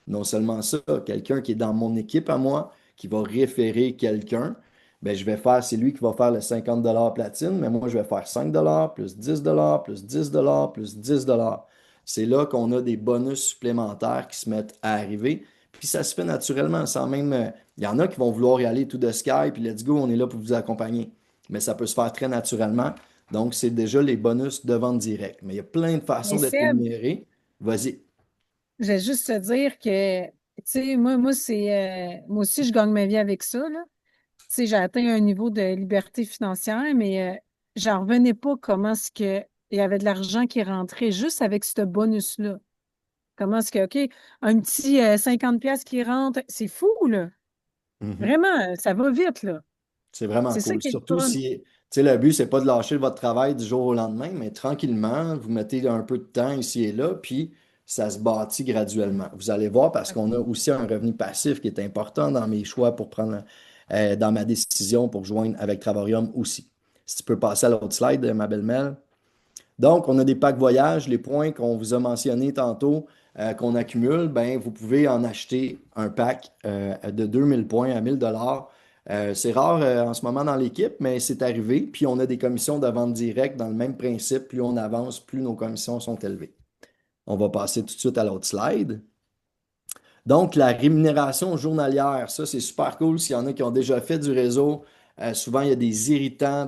Non seulement ça, quelqu'un qui est dans mon équipe à moi, qui va référer quelqu'un, ben, je vais faire, c'est lui qui va faire le 50 platine, mais moi, je vais faire 5 plus 10 plus 10 plus 10 C'est là qu'on a des bonus supplémentaires qui se mettent à arriver. Puis ça se fait naturellement, sans même. Il y en a qui vont vouloir y aller tout de sky, puis let's go, on est là pour vous accompagner. Mais ça peut se faire très naturellement. Donc, c'est déjà les bonus de vente directe. Mais il y a plein de façons Mais d'être Seb, rémunéré. Vas-y. je vais juste te dire que, tu sais, moi aussi, je gagne ma vie avec ça, là. Tu sais, j'ai atteint un niveau de liberté financière, mais j'en revenais pas comment est-ce que il y avait de l'argent qui rentrait juste avec ce bonus-là. Comment est-ce que, OK, un petit 50 pièces qui rentre, c'est fou, là. Mhm. Vraiment, ça va vite, là. C'est vraiment C'est ça cool. qui est le Surtout fun. si, tu sais, le but, c'est pas de lâcher votre travail du jour au lendemain, mais tranquillement, vous mettez un peu de temps ici et là, puis ça se bâtit graduellement. Vous allez voir parce qu'on a aussi un revenu passif qui est important dans mes choix pour prendre, dans ma décision pour joindre avec Travarium aussi. Si tu peux passer à l'autre slide, ma belle Mel. Donc, on a des packs voyage, les points qu'on vous a mentionnés tantôt, qu'on accumule, ben, vous pouvez en acheter un pack de 2000 points à 1000 dollars C'est rare en ce moment dans l'équipe, mais c'est arrivé. Puis on a des commissions de vente directe dans le même principe. Plus on avance, plus nos commissions sont élevées. On va passer tout de suite à l'autre slide. Donc, la rémunération journalière, ça, c'est super cool. S'il y en a qui ont déjà fait du réseau, souvent, il y a des irritants,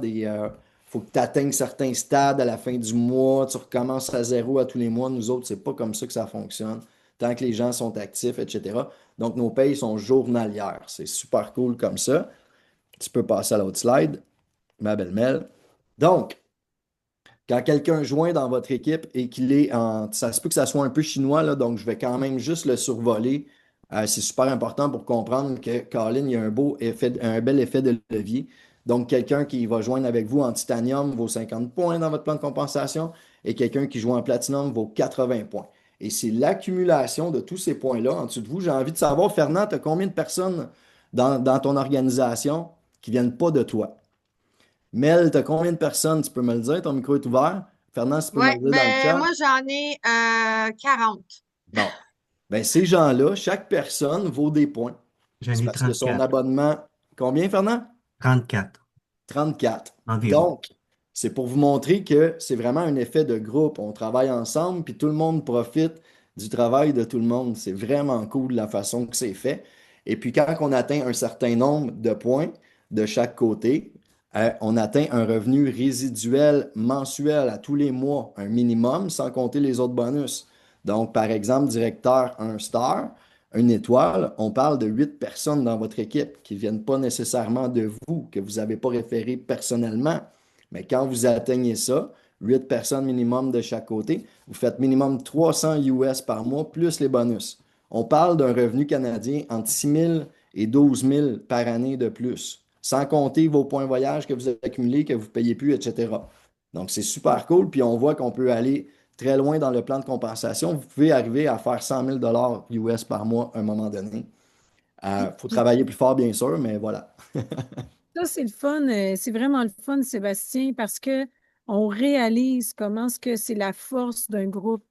faut que tu atteignes certains stades à la fin du mois, tu recommences à zéro à tous les mois. Nous autres, c'est pas comme ça que ça fonctionne, tant que les gens sont actifs, etc. Donc, nos payes sont journalières. C'est super cool comme ça. Tu peux passer à l'autre slide, ma belle Mel. Donc, quand quelqu'un joint dans votre équipe et qu'il est en... Ça se peut que ça soit un peu chinois, là, donc je vais quand même juste le survoler. C'est super important pour comprendre que Colin, il y a un bel effet de levier. Donc, quelqu'un qui va joindre avec vous en titanium vaut 50 points dans votre plan de compensation et quelqu'un qui joue en platinum vaut 80 points. Et c'est l'accumulation de tous ces points-là en dessous de vous. J'ai envie de savoir, Fernand, tu as combien de personnes dans ton organisation qui ne viennent pas de toi? Mel, t'as combien de personnes? Tu peux me le dire? Ton micro est ouvert. Fernand, si tu peux me Ouais, le dire dans le chat. moi j'en ai 40. Bon. Ben, ces gens-là, chaque personne vaut des points. J'en C'est ai parce que son 34. abonnement. Combien, Fernand? 34 34. environ. Donc, c'est pour vous montrer que c'est vraiment un effet de groupe. On travaille ensemble, puis tout le monde profite du travail de tout le monde. C'est vraiment cool la façon que c'est fait. Et puis, quand on atteint un certain nombre de points de chaque côté, on atteint un revenu résiduel mensuel à tous les mois, un minimum, sans compter les autres bonus. Donc, par exemple, directeur, un star, une étoile, on parle de 8 personnes dans votre équipe qui ne viennent pas nécessairement de vous, que vous n'avez pas référé personnellement. Mais quand vous atteignez ça, 8 personnes minimum de chaque côté, vous faites minimum 300 US par mois plus les bonus. On parle d'un revenu canadien entre 6 000 et 12 000 par année de plus, sans compter vos points voyage que vous avez accumulés, que vous ne payez plus, etc. Donc, c'est super cool. Puis, on voit qu'on peut aller très loin dans le plan de compensation. Vous pouvez arriver à faire 100 000 US par mois à un moment donné. Il faut travailler plus fort, bien sûr, mais voilà. Ça, c'est le fun. C'est vraiment le fun, Sébastien, parce que on réalise comment ce que c'est la force d'un groupe.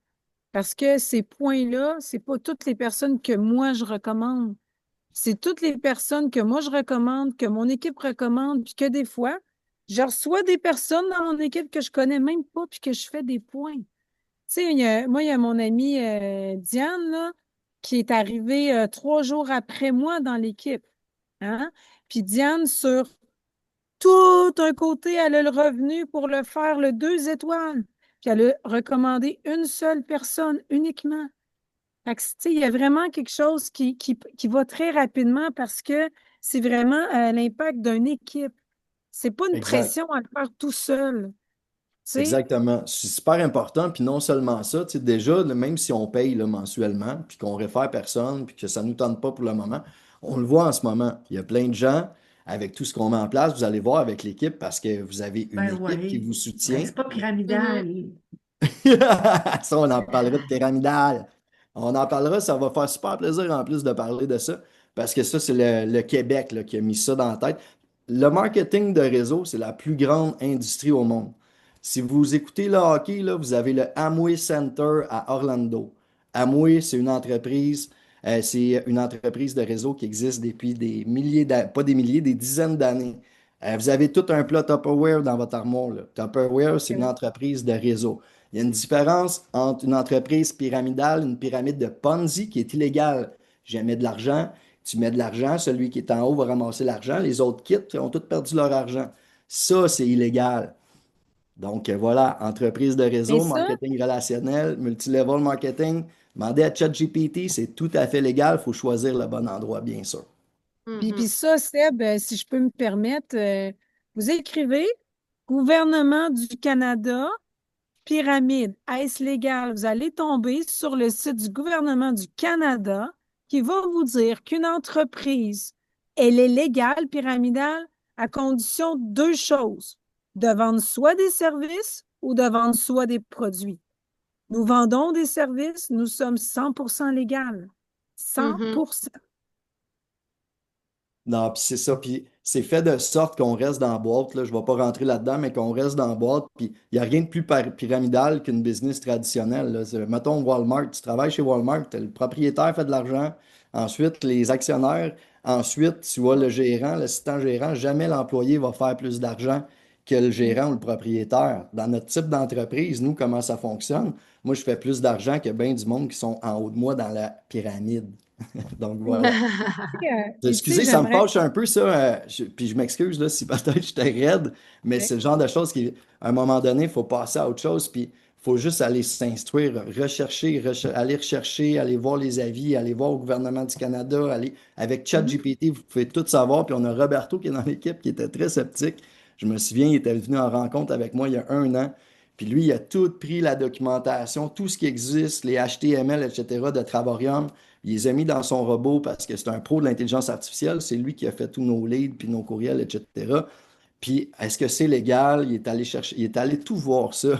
Parce que ces points-là, c'est pas toutes les personnes que moi je recommande. C'est toutes les personnes que moi je recommande, que mon équipe recommande, puis que des fois, je reçois des personnes dans mon équipe que je connais même pas, puis que je fais des points. Tu sais, moi, il y a mon amie Diane, là, qui est arrivée 3 jours après moi dans l'équipe. Hein? Puis Diane, sur tout un côté, elle a le revenu pour le faire le 2 étoiles. Puis elle a recommandé une seule personne uniquement. Fait que, tu sais, il y a vraiment quelque chose qui va très rapidement parce que c'est vraiment l'impact d'une équipe. C'est pas une Exact. pression à le faire tout seul. Tu sais? Exactement. C'est super important. Puis non seulement ça, tu sais, déjà, même si on paye là, mensuellement, puis qu'on réfère personne, puis que ça ne nous tente pas pour le moment, on le voit en ce moment. Il y a plein de gens, avec tout ce qu'on met en place, vous allez voir avec l'équipe, parce que vous avez une équipe qui vous soutient. C'est pas pyramidal. Ça, on en parlera de pyramidal. On en parlera, ça va faire super plaisir en plus de parler de ça, parce que ça, c'est le Québec là, qui a mis ça dans la tête. Le marketing de réseau, c'est la plus grande industrie au monde. Si vous écoutez le hockey, là, vous avez le Amway Center à Orlando. Amway, c'est une entreprise de réseau qui existe depuis des milliers, pas des milliers, des dizaines d'années. Vous avez tout un plat Tupperware dans votre armoire, là. Tupperware, c'est une entreprise de réseau. Il y a une différence entre une entreprise pyramidale, une pyramide de Ponzi qui est illégale. J'ai mis de l'argent, tu mets de l'argent, celui qui est en haut va ramasser l'argent, les autres quittent, ont tous perdu leur argent. Ça, c'est illégal. Donc voilà, entreprise de réseau, marketing relationnel, multilevel marketing. Demandez à ChatGPT, c'est tout à fait légal, il faut choisir le bon endroit, bien sûr. Puis ça, Seb, si je peux me permettre, vous écrivez Gouvernement du Canada, pyramide, est-ce légal? Vous allez tomber sur le site du gouvernement du Canada qui va vous dire qu'une entreprise, elle est légale, pyramidale, à condition de 2 choses, de vendre soit des services ou de vendre soit des produits. Nous vendons des services, nous sommes 100% légal. 100%. Non, puis c'est ça. Puis c'est fait de sorte qu'on reste dans la boîte. Là. Je ne vais pas rentrer là-dedans, mais qu'on reste dans la boîte. Puis il n'y a rien de plus pyramidal qu'une business traditionnelle. Là. Mettons Walmart. Tu travailles chez Walmart, le propriétaire fait de l'argent. Ensuite, les actionnaires Ensuite, tu vois le gérant, l'assistant gérant, jamais l'employé va faire plus d'argent que le gérant ou le propriétaire. Dans notre type d'entreprise, nous, comment ça fonctionne? Moi, je fais plus d'argent que bien du monde qui sont en haut de moi dans la pyramide. Donc voilà. Excusez, ça me fâche un peu, ça. Puis je m'excuse là, si peut-être j'étais raide, mais c'est le genre de choses qui, à un moment donné, il faut passer à autre chose. Puis il faut juste aller s'instruire, aller rechercher, aller voir les avis, aller voir au gouvernement du Canada, aller avec ChatGPT, vous pouvez tout savoir. Puis on a Roberto qui est dans l'équipe qui était très sceptique. Je me souviens, il était venu en rencontre avec moi il y a 1 an. Puis lui, il a tout pris la documentation, tout ce qui existe, les HTML, etc. de Travarium. Il les a mis dans son robot parce que c'est un pro de l'intelligence artificielle. C'est lui qui a fait tous nos leads, puis nos courriels, etc. Puis, est-ce que c'est légal? Il est allé chercher, il est allé tout voir ça.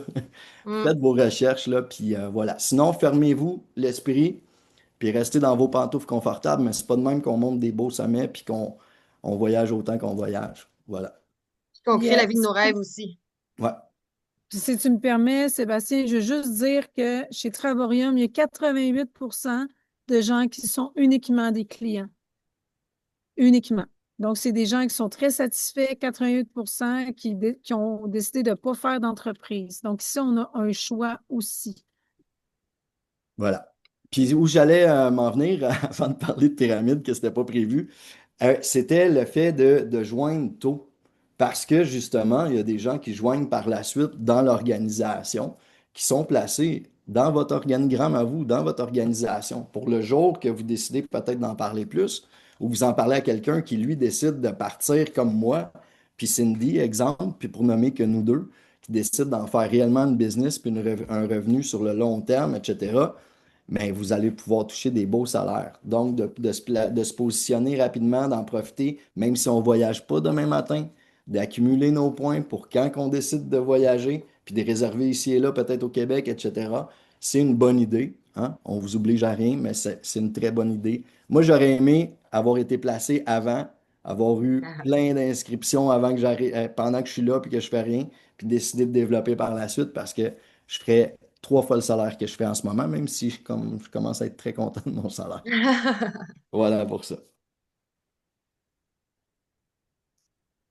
Faites vos recherches, là, puis voilà. Sinon, fermez-vous l'esprit, puis restez dans vos pantoufles confortables, mais c'est pas de même qu'on monte des beaux sommets, puis qu'on voyage autant qu'on voyage. Voilà. Qu'on crée la vie de nos rêves aussi. Ouais. Puis si tu me permets, Sébastien, je veux juste dire que chez Travarium, il y a 88 de gens qui sont uniquement des clients. Uniquement. Donc, c'est des gens qui sont très satisfaits, 88 qui ont décidé de ne pas faire d'entreprise. Donc, ici, on a un choix aussi. Voilà. Puis où j'allais m'en venir avant de parler de pyramide, que ce n'était pas prévu, c'était le fait de joindre tôt. Parce que justement, il y a des gens qui joignent par la suite dans l'organisation, qui sont placés dans votre organigramme à vous, dans votre organisation. Pour le jour que vous décidez peut-être d'en parler plus, ou vous en parlez à quelqu'un qui, lui, décide de partir comme moi, puis Cindy, exemple, puis pour nommer que nous deux, qui décide d'en faire réellement une business, puis un revenu sur le long terme, etc., mais vous allez pouvoir toucher des beaux salaires. Donc, de se positionner rapidement, d'en profiter, même si on ne voyage pas demain matin, d'accumuler nos points pour quand on décide de voyager, puis de les réserver ici et là, peut-être au Québec, etc. C'est une bonne idée. Hein? On ne vous oblige à rien, mais c'est une très bonne idée. Moi, j'aurais aimé avoir été placé avant, avoir eu plein d'inscriptions avant que pendant que je suis là puis que je fais rien, puis décider de développer par la suite parce que je ferais 3 fois le salaire que je fais en ce moment, même si je commence à être très content de mon salaire. Voilà pour ça.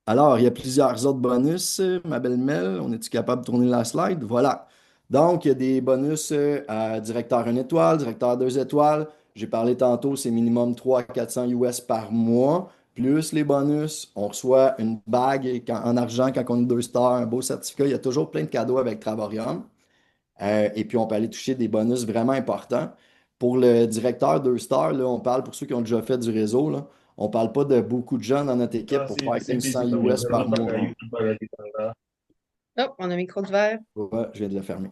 Alors, il y a plusieurs autres bonus, ma belle Mel. On est-tu capable de tourner la slide? Voilà. Donc, il y a des bonus à directeur 1 étoile, directeur 2 étoiles. J'ai parlé tantôt, c'est minimum 300 à 400 US par mois, plus les bonus. On reçoit une bague en argent quand on est 2 stars, un beau certificat. Il y a toujours plein de cadeaux avec Travarium. Et puis, on peut aller toucher des bonus vraiment importants. Pour le directeur 2 stars, là, on parle pour ceux qui ont déjà fait du réseau, là, on ne parle pas de beaucoup de gens dans notre équipe pour faire 1500 US par mois. Oh, on a un micro de verre. Ouais, je viens de le fermer.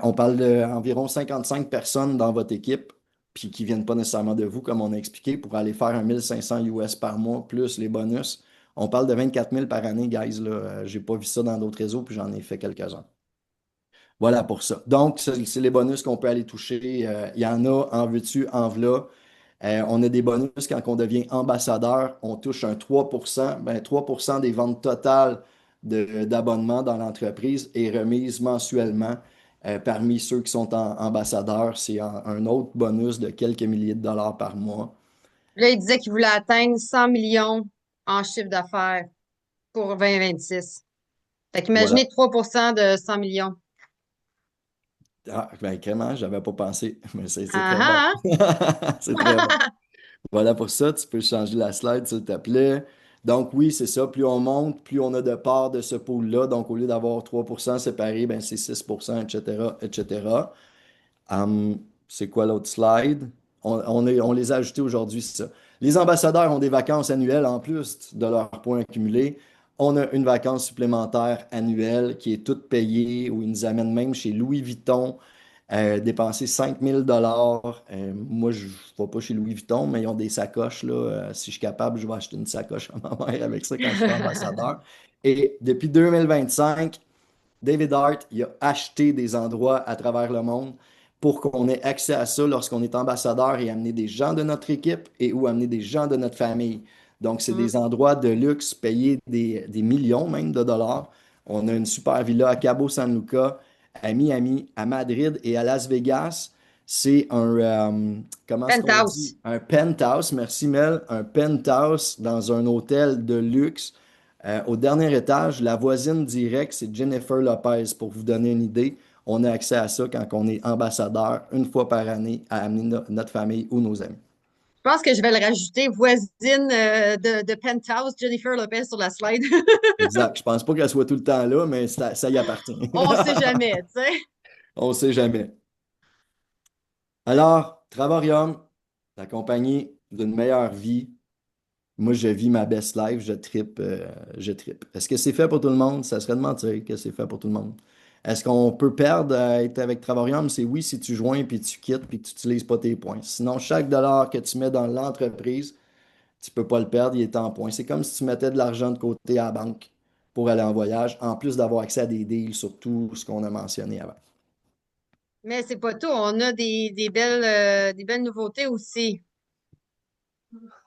On parle d'environ 55 personnes dans votre équipe, puis qui ne viennent pas nécessairement de vous, comme on a expliqué, pour aller faire un 1500 US par mois, plus les bonus. On parle de 24 000 par année, guys. Je n'ai pas vu ça dans d'autres réseaux, puis j'en ai fait quelques-uns. Voilà pour ça. Donc, c'est les bonus qu'on peut aller toucher. Il y en a en veux-tu, en v'là. On a des bonus quand on devient ambassadeur. On touche un 3%. Ben, 3% des ventes totales d'abonnements dans l'entreprise est remise mensuellement parmi ceux qui sont ambassadeurs. C'est un autre bonus de quelques milliers de dollars par mois. Là, il disait qu'il voulait atteindre 100 millions en chiffre d'affaires pour 2026. Fait qu'imaginez 3% de 100 millions. Ah, ben, comment? J'avais pas pensé. Mais c'est très bon. C'est très bon. Voilà pour ça. Tu peux changer la slide, s'il te plaît. Donc, oui, c'est ça. Plus on monte, plus on a de parts de ce pool-là. Donc, au lieu d'avoir 3% séparés, ben, c'est 6%, etc., etc. C'est quoi l'autre slide? On les a ajoutés aujourd'hui, c'est ça. Les ambassadeurs ont des vacances annuelles en plus de leurs points accumulés. On a une vacance supplémentaire annuelle qui est toute payée, où ils nous amènent même chez Louis Vuitton, dépenser 5 000 Moi, je ne vais pas chez Louis Vuitton, mais ils ont des sacoches. Là. Si je suis capable, je vais acheter une sacoche à ma mère avec ça quand je suis ambassadeur. Et depuis 2025, David Hart il a acheté des endroits à travers le monde pour qu'on ait accès à ça lorsqu'on est ambassadeur et amener des gens de notre équipe et ou amener des gens de notre famille. Donc, c'est des endroits de luxe payés des millions même de dollars. On a une super villa à Cabo San Lucas, à Miami, à Madrid et à Las Vegas. C'est comment est-ce qu'on Penthouse. dit? Un penthouse, merci Mel, un penthouse dans un hôtel de luxe. Au dernier étage, la voisine directe, c'est Jennifer Lopez, pour vous donner une idée. On a accès à ça quand on est ambassadeur, une fois par année, à amener notre famille ou nos amis. Je pense que je vais le rajouter, voisine de Penthouse, Jennifer Lopez sur la slide. Exact. Je pense pas qu'elle soit tout le temps là, mais ça y appartient. On sait jamais, tu sais. On sait jamais. Alors, Travarium, la compagnie d'une meilleure vie. Moi, je vis ma best life, je trippe, je trippe. Est-ce que c'est fait pour tout le monde? Ça serait de mentir que c'est fait pour tout le monde. Est-ce qu'on peut perdre à être avec Travarium? C'est oui si tu joins, puis tu quittes, puis que tu n'utilises pas tes points. Sinon, chaque dollar que tu mets dans l'entreprise, tu ne peux pas le perdre, il est en points. C'est comme si tu mettais de l'argent de côté à la banque pour aller en voyage, en plus d'avoir accès à des deals sur tout ce qu'on a mentionné avant. Mais c'est pas tout. On a des belles nouveautés aussi.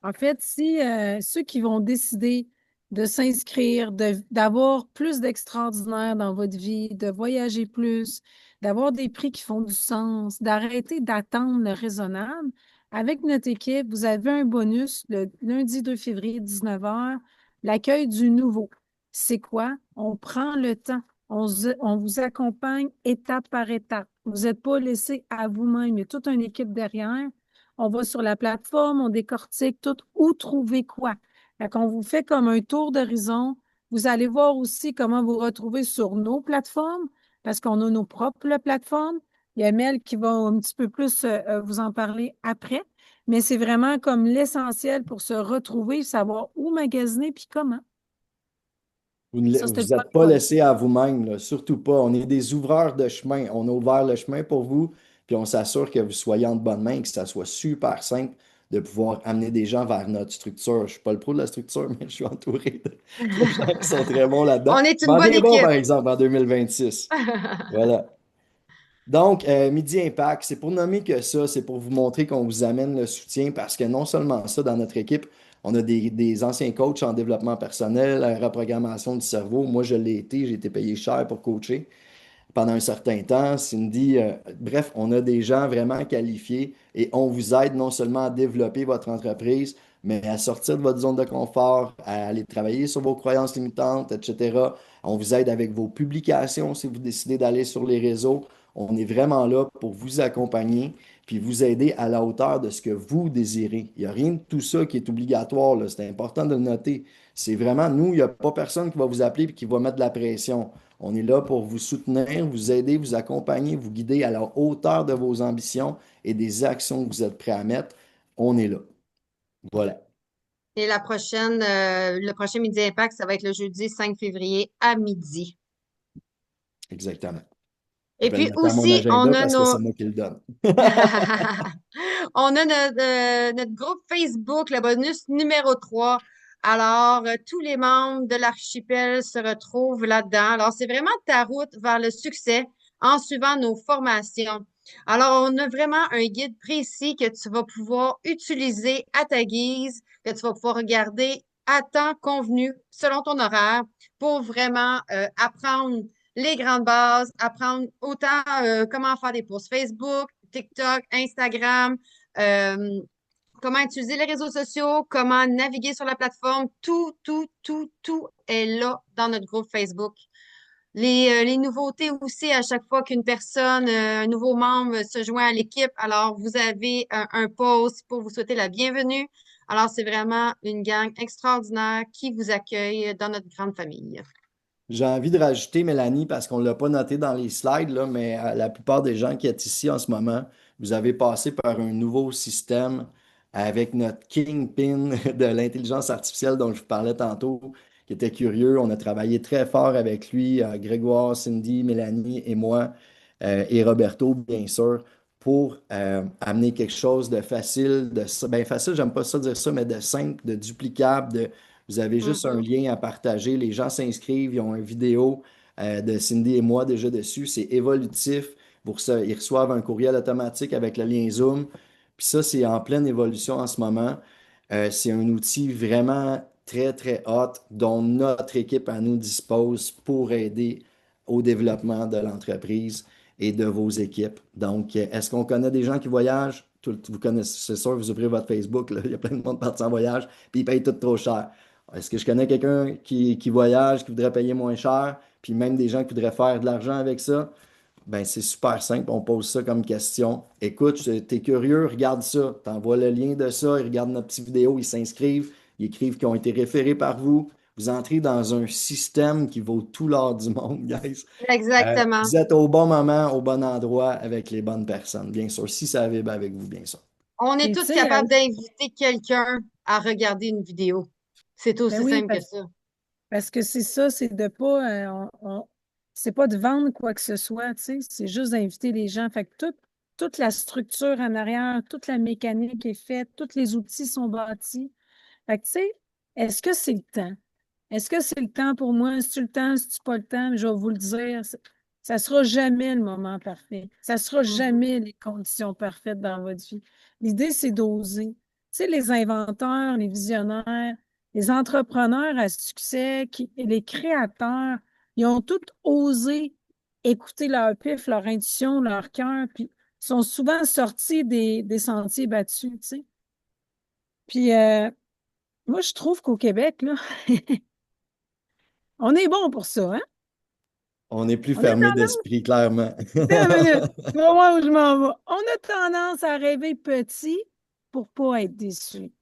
En fait, si ceux qui vont décider de s'inscrire, d'avoir plus d'extraordinaire dans votre vie, de voyager plus, d'avoir des prix qui font du sens, d'arrêter d'attendre le raisonnable, avec notre équipe, vous avez un bonus le lundi 2 février, 19h, l'accueil du nouveau. C'est quoi? On prend le temps. On vous accompagne étape par étape. Vous n'êtes pas laissé à vous-même. Il y a toute une équipe derrière. On va sur la plateforme, on décortique tout, où trouver quoi. Fait qu'on vous fait comme un tour d'horizon. Vous allez voir aussi comment vous retrouver sur nos plateformes, parce qu'on a nos propres plateformes. Il y a Mel qui va un petit peu plus vous en parler après, mais c'est vraiment comme l'essentiel pour se retrouver, savoir où magasiner puis comment. Vous Ça, c'était le n'êtes pas laissé à vous-même, là, surtout pas. On est des ouvreurs de chemin. On a ouvert le chemin pour vous, puis on s'assure que vous soyez en de bonnes mains, que ça soit super simple de pouvoir amener des gens vers notre structure. Je ne suis pas le pro de la structure, mais je suis entouré de gens qui sont très bons là-dedans. On est une M'en bonne viens bon, équipe. par exemple, en 2026. Voilà. Donc, Midi Impact, c'est pour nommer que ça, c'est pour vous montrer qu'on vous amène le soutien parce que non seulement ça, dans notre équipe, on a des anciens coachs en développement personnel, en reprogrammation du cerveau. Moi, je l'ai été, j'ai été payé cher pour coacher pendant un certain temps. Cindy, bref, on a des gens vraiment qualifiés et on vous aide non seulement à développer votre entreprise, mais à sortir de votre zone de confort, à aller travailler sur vos croyances limitantes, etc. On vous aide avec vos publications si vous décidez d'aller sur les réseaux. On est vraiment là pour vous accompagner puis vous aider à la hauteur de ce que vous désirez. Il n'y a rien de tout ça qui est obligatoire, là. C'est important de le noter. C'est vraiment nous, il n'y a pas personne qui va vous appeler et qui va mettre de la pression. On est là pour vous soutenir, vous aider, vous accompagner, vous guider à la hauteur de vos ambitions et des actions que vous êtes prêts à mettre. On est là. Voilà. Et le prochain Midi Impact, ça va être le jeudi 5 février à midi. Exactement. Et Je vais puis le noter à mon aussi, agenda on a parce que c'est moi qui le donne. on a notre groupe Facebook, le bonus numéro 3. Alors, tous les membres de l'archipel se retrouvent là-dedans. Alors, c'est vraiment ta route vers le succès en suivant nos formations. Alors, on a vraiment un guide précis que tu vas pouvoir utiliser à ta guise, que tu vas pouvoir regarder à temps convenu, selon ton horaire, pour vraiment apprendre les grandes bases, apprendre autant comment faire des posts Facebook, TikTok, Instagram, comment utiliser les réseaux sociaux, comment naviguer sur la plateforme. Tout est là dans notre groupe Facebook. Les nouveautés aussi, à chaque fois qu'une personne, un nouveau membre se joint à l'équipe, alors vous avez un post pour vous souhaiter la bienvenue. Alors, c'est vraiment une gang extraordinaire qui vous accueille dans notre grande famille. J'ai envie de rajouter, Mélanie, parce qu'on ne l'a pas noté dans les slides, là, mais la plupart des gens qui sont ici en ce moment, vous avez passé par un nouveau système avec notre kingpin de l'intelligence artificielle dont je vous parlais tantôt, qui était curieux. On a travaillé très fort avec lui, Grégoire, Cindy, Mélanie et moi, et Roberto, bien sûr, pour amener quelque chose de facile, ben facile, j'aime pas ça dire ça, mais de simple, de duplicable, vous avez juste un lien à partager. Les gens s'inscrivent, ils ont une vidéo de Cindy et moi déjà dessus. C'est évolutif. Ils reçoivent un courriel automatique avec le lien Zoom. Puis ça, c'est en pleine évolution en ce moment. C'est un outil vraiment très, très hot dont notre équipe à nous dispose pour aider au développement de l'entreprise et de vos équipes. Donc, est-ce qu'on connaît des gens qui voyagent? Vous connaissez, c'est sûr, vous ouvrez votre Facebook, là, il y a plein de monde parti en voyage, puis ils payent tout trop cher. Est-ce que je connais quelqu'un qui voyage, qui voudrait payer moins cher, puis même des gens qui voudraient faire de l'argent avec ça? Ben, c'est super simple, on pose ça comme question. Écoute, t'es curieux, regarde ça. T'envoies le lien de ça, ils regardent notre petite vidéo, ils s'inscrivent, ils écrivent qu'ils ont été référés par vous. Vous entrez dans un système qui vaut tout l'or du monde, guys. Exactement. Vous êtes au bon moment, au bon endroit, avec les bonnes personnes, bien sûr. Si ça vibre avec vous, bien sûr. On est Et tous tu sais, capables d'inviter quelqu'un à regarder une vidéo. C'est aussi ben oui, simple que ça. parce que c'est ça, c'est de pas, c'est pas de vendre quoi que ce soit, tu sais, c'est juste d'inviter les gens. Fait que toute la structure en arrière, toute la mécanique est faite, tous les outils sont bâtis. Fait que, tu sais, est-ce que c'est le temps? Est-ce que c'est le temps pour moi? Est-ce le temps? Est-ce pas le temps? Je vais vous le dire, ça sera jamais le moment parfait. Ça sera jamais les conditions parfaites dans votre vie. L'idée, c'est d'oser. Tu sais, les inventeurs, les visionnaires, les entrepreneurs à succès, les créateurs, ils ont tous osé écouter leur pif, leur intuition, leur cœur, puis sont souvent sortis des sentiers battus, tu sais. Puis, moi, je trouve qu'au Québec, là, on est bon pour ça, hein? On est plus On a fermé tendance, d'esprit, clairement. attends une minute, tu vas voir où je m'en vais. On a tendance à rêver petit pour pas être déçu.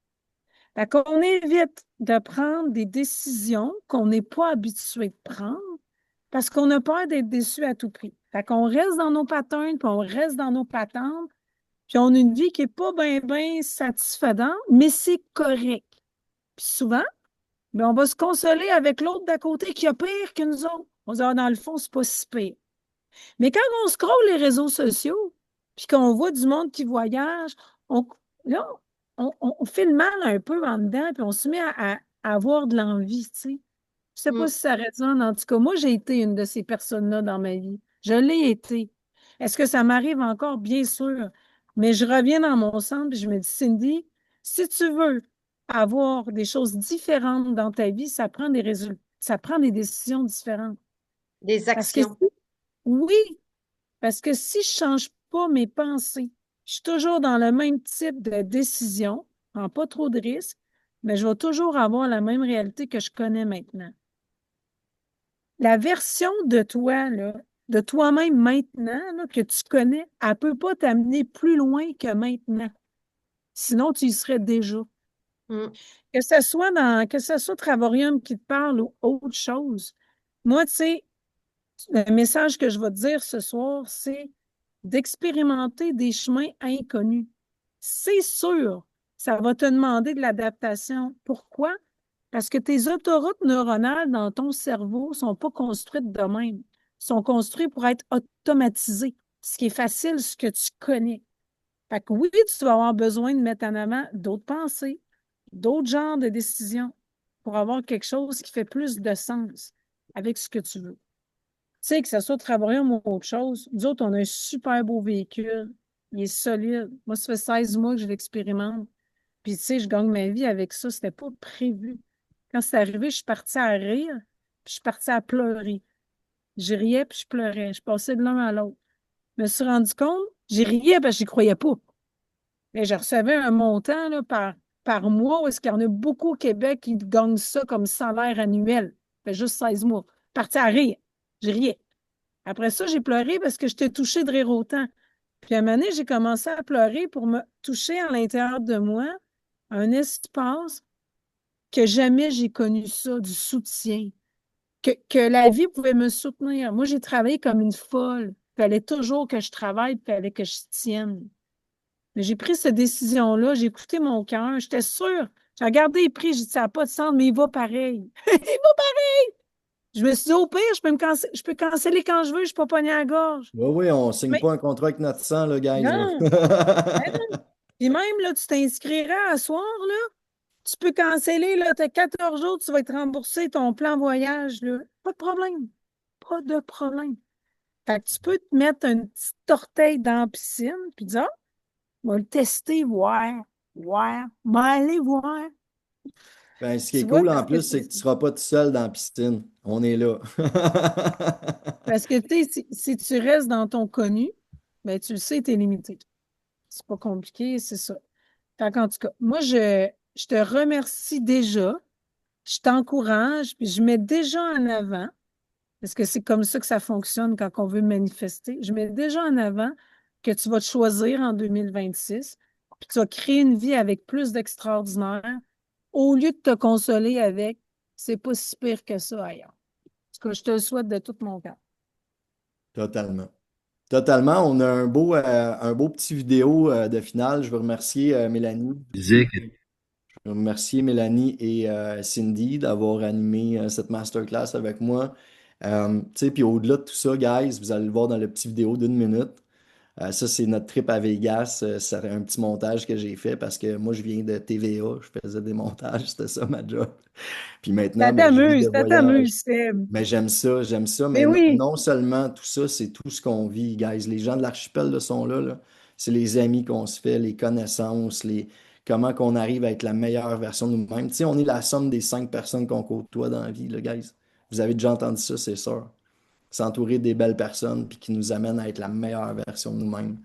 Fait qu'on évite de prendre des décisions qu'on n'est pas habitué de prendre parce qu'on a peur d'être déçu à tout prix. Fait qu'on reste dans nos patterns, puis on reste dans nos patentes, puis on a une vie qui n'est pas bien satisfaisante, mais c'est correct. Puis souvent, ben, on va se consoler avec l'autre d'à côté qui a pire que nous autres. On se dit, ah, dans le fond, c'est pas si pire. Mais quand on scrolle les réseaux sociaux, puis qu'on voit du monde qui voyage, là, on fait le mal un peu en dedans, puis on se met à avoir de l'envie, tu sais. Je sais pas si ça résonne. En tout cas, moi, j'ai été une de ces personnes-là dans ma vie. Je l'ai été. Est-ce que ça m'arrive encore? Bien sûr. Mais je reviens dans mon centre et je me dis, Cindy, si tu veux avoir des choses différentes dans ta vie, ça prend des résultats, ça prend des décisions différentes. Des Parce que actions. oui, parce que si je ne change pas mes pensées, je suis toujours dans le même type de décision, en pas trop de risques, mais je vais toujours avoir la même réalité que je connais maintenant. La version de toi, là, de toi-même maintenant, là, que tu connais, elle ne peut pas t'amener plus loin que maintenant. Sinon, tu y serais déjà. Que ce soit Travorium qui te parle ou autre chose. Moi, tu sais, le message que je vais te dire ce soir, c'est d'expérimenter des chemins inconnus. C'est sûr, ça va te demander de l'adaptation. Pourquoi? Parce que tes autoroutes neuronales dans ton cerveau ne sont pas construites de même. Elles sont construites pour être automatisées. Ce qui est facile, ce que tu connais. Fait que oui, tu vas avoir besoin de mettre en avant d'autres pensées, d'autres genres de décisions pour avoir quelque chose qui fait plus de sens avec ce que tu veux. Tu sais, que ce soit Travaillum ou autre chose, nous autres, on a un super beau véhicule. Il est solide. Moi, ça fait 16 mois que je l'expérimente. Puis, tu sais, je gagne ma vie avec ça. C'était pas prévu. Quand c'est arrivé, je suis partie à rire, puis je suis partie à pleurer. Je riais, puis je pleurais. Je passais de l'un à l'autre. Je me suis rendu compte, j'ai riais parce que j'y croyais pas. Mais je recevais un montant là, par mois où est-ce qu'il y en a beaucoup au Québec qui gagnent ça comme salaire annuel. Ça fait juste 16 mois. Parti à rire. Je riais. Après ça, j'ai pleuré parce que j'étais touchée de rire autant. Puis à un moment donné, j'ai commencé à pleurer pour me toucher à l'intérieur de moi un espace que jamais j'ai connu ça, du soutien. Que la vie pouvait me soutenir. Moi, j'ai travaillé comme une folle. Il fallait toujours que je travaille, il fallait que je tienne. Mais j'ai pris cette décision-là, j'ai écouté mon cœur, j'étais sûre. J'ai regardé les prix, j'ai dit, ça n'a pas de sens, mais il va pareil. Il va pareil! Je me suis dit, au pire, je peux canceller quand je veux, je ne suis pas pognée à la gorge. Oui, oui, on ne signe Mais pas un contrat avec notre sang, là, guys. non! Là. Ben non. Puis même, là, tu t'inscriras à soir, là, tu peux canceller, là, tu as 14 jours, tu vas être remboursé ton plan voyage, là. Pas de problème. Pas de problème. Fait que tu peux te mettre une petite orteil dans la piscine, puis dire, on va le tester, voir, m'aller voir. Ben, ce qui Tu est vois, cool en parce que plus, c'est que tu ne seras pas tout seul dans la piscine. On est là. parce que, tu sais, si tu restes dans ton connu, ben, tu le sais, tu es limité. C'est pas compliqué, c'est ça. Fait qu'en tout cas, moi, je te remercie déjà. Je t'encourage, puis je mets déjà en avant, parce que c'est comme ça que ça fonctionne quand on veut manifester. Je mets déjà en avant que tu vas te choisir en 2026, puis tu vas créer une vie avec plus d'extraordinaire, au lieu de te consoler avec c'est pas si pire que ça ailleurs. En tout cas, je te le souhaite de tout mon cœur. Totalement. Totalement. On a un beau petit vidéo de finale. Je veux remercier Mélanie. Je veux remercier Mélanie et Cindy d'avoir animé cette masterclass avec moi. Tu sais, puis au-delà de tout ça, guys, vous allez le voir dans le petit vidéo d'une minute. Ça, c'est notre trip à Vegas. C'est un petit montage que j'ai fait parce que moi, je viens de TVA. Je faisais des montages. C'était ça ma job. Puis maintenant, ben, je vis de Ça voyage. t'amuse, Seb. Mais j'aime ça, j'aime ça. Mais Mais oui, non seulement tout ça, c'est tout ce qu'on vit, guys. Les gens de l'archipel là, sont là, là. C'est les amis qu'on se fait, les connaissances, comment qu'on arrive à être la meilleure version de nous-mêmes. Tu sais, on est la somme des 5 personnes qu'on côtoie dans la vie, là, guys. Vous avez déjà entendu ça, c'est sûr. S'entourer des belles personnes puis qui nous amènent à être la meilleure version de nous-mêmes.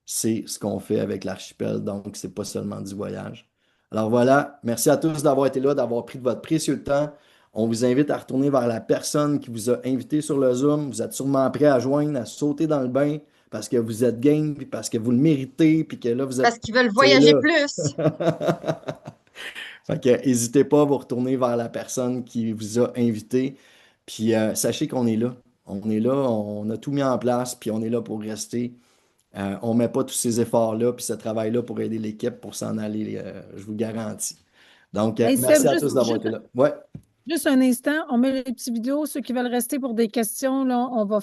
C'est ce qu'on fait avec l'archipel, donc c'est pas seulement du voyage. Alors voilà, merci à tous d'avoir été là, d'avoir pris de votre précieux temps. On vous invite à retourner vers la personne qui vous a invité sur le Zoom. Vous êtes sûrement prêt à joindre, à sauter dans le bain parce que vous êtes game, puis parce que vous le méritez, puis que là, vous êtes. Parce qu'ils veulent C'est voyager là. plus. Fait que n'hésitez pas à vous retourner vers la personne qui vous a invité. Puis sachez qu'on est là. On est là, on a tout mis en place, puis on est là pour rester. On ne met pas tous ces efforts-là, puis ce travail-là pour aider l'équipe pour s'en aller, je vous garantis. Donc, hey, merci Seb, à tous d'avoir été là. Ouais. juste un instant, on met les petites vidéos. Ceux qui veulent rester pour des questions, là, on va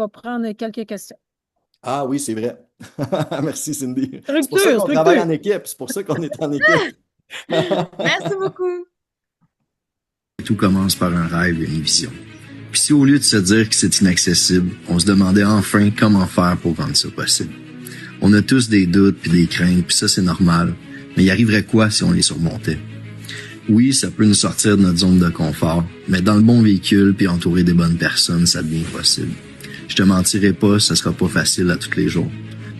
prendre quelques questions. Ah oui, c'est vrai. Merci, Cindy. C'est pour ça Structure, qu'on travaille en structure. équipe. C'est pour ça qu'on est en équipe. Merci beaucoup. Tout commence par un rêve et une vision. Puis si au lieu de se dire que c'est inaccessible, on se demandait enfin comment faire pour rendre ça possible. On a tous des doutes puis des craintes, puis ça c'est normal. Mais il arriverait quoi si on les surmontait? Oui, ça peut nous sortir de notre zone de confort, mais dans le bon véhicule puis entouré des bonnes personnes, ça devient possible. Je te mentirai pas, ça sera pas facile à tous les jours.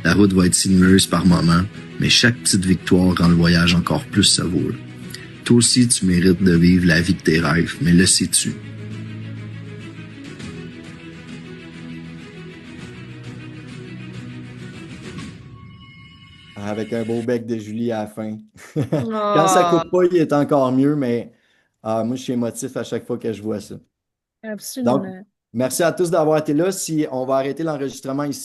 La route va être sinueuse par moments, mais chaque petite victoire rend le voyage encore plus savoureux. Toi aussi, tu mérites de vivre la vie de tes rêves, mais le sais-tu? Avec un beau bec de Julie à la fin. Quand ça coupe pas, il est encore mieux, mais moi, je suis émotif à chaque fois que je vois ça. Absolument. Donc, merci à tous d'avoir été là. Si on va arrêter l'enregistrement ici.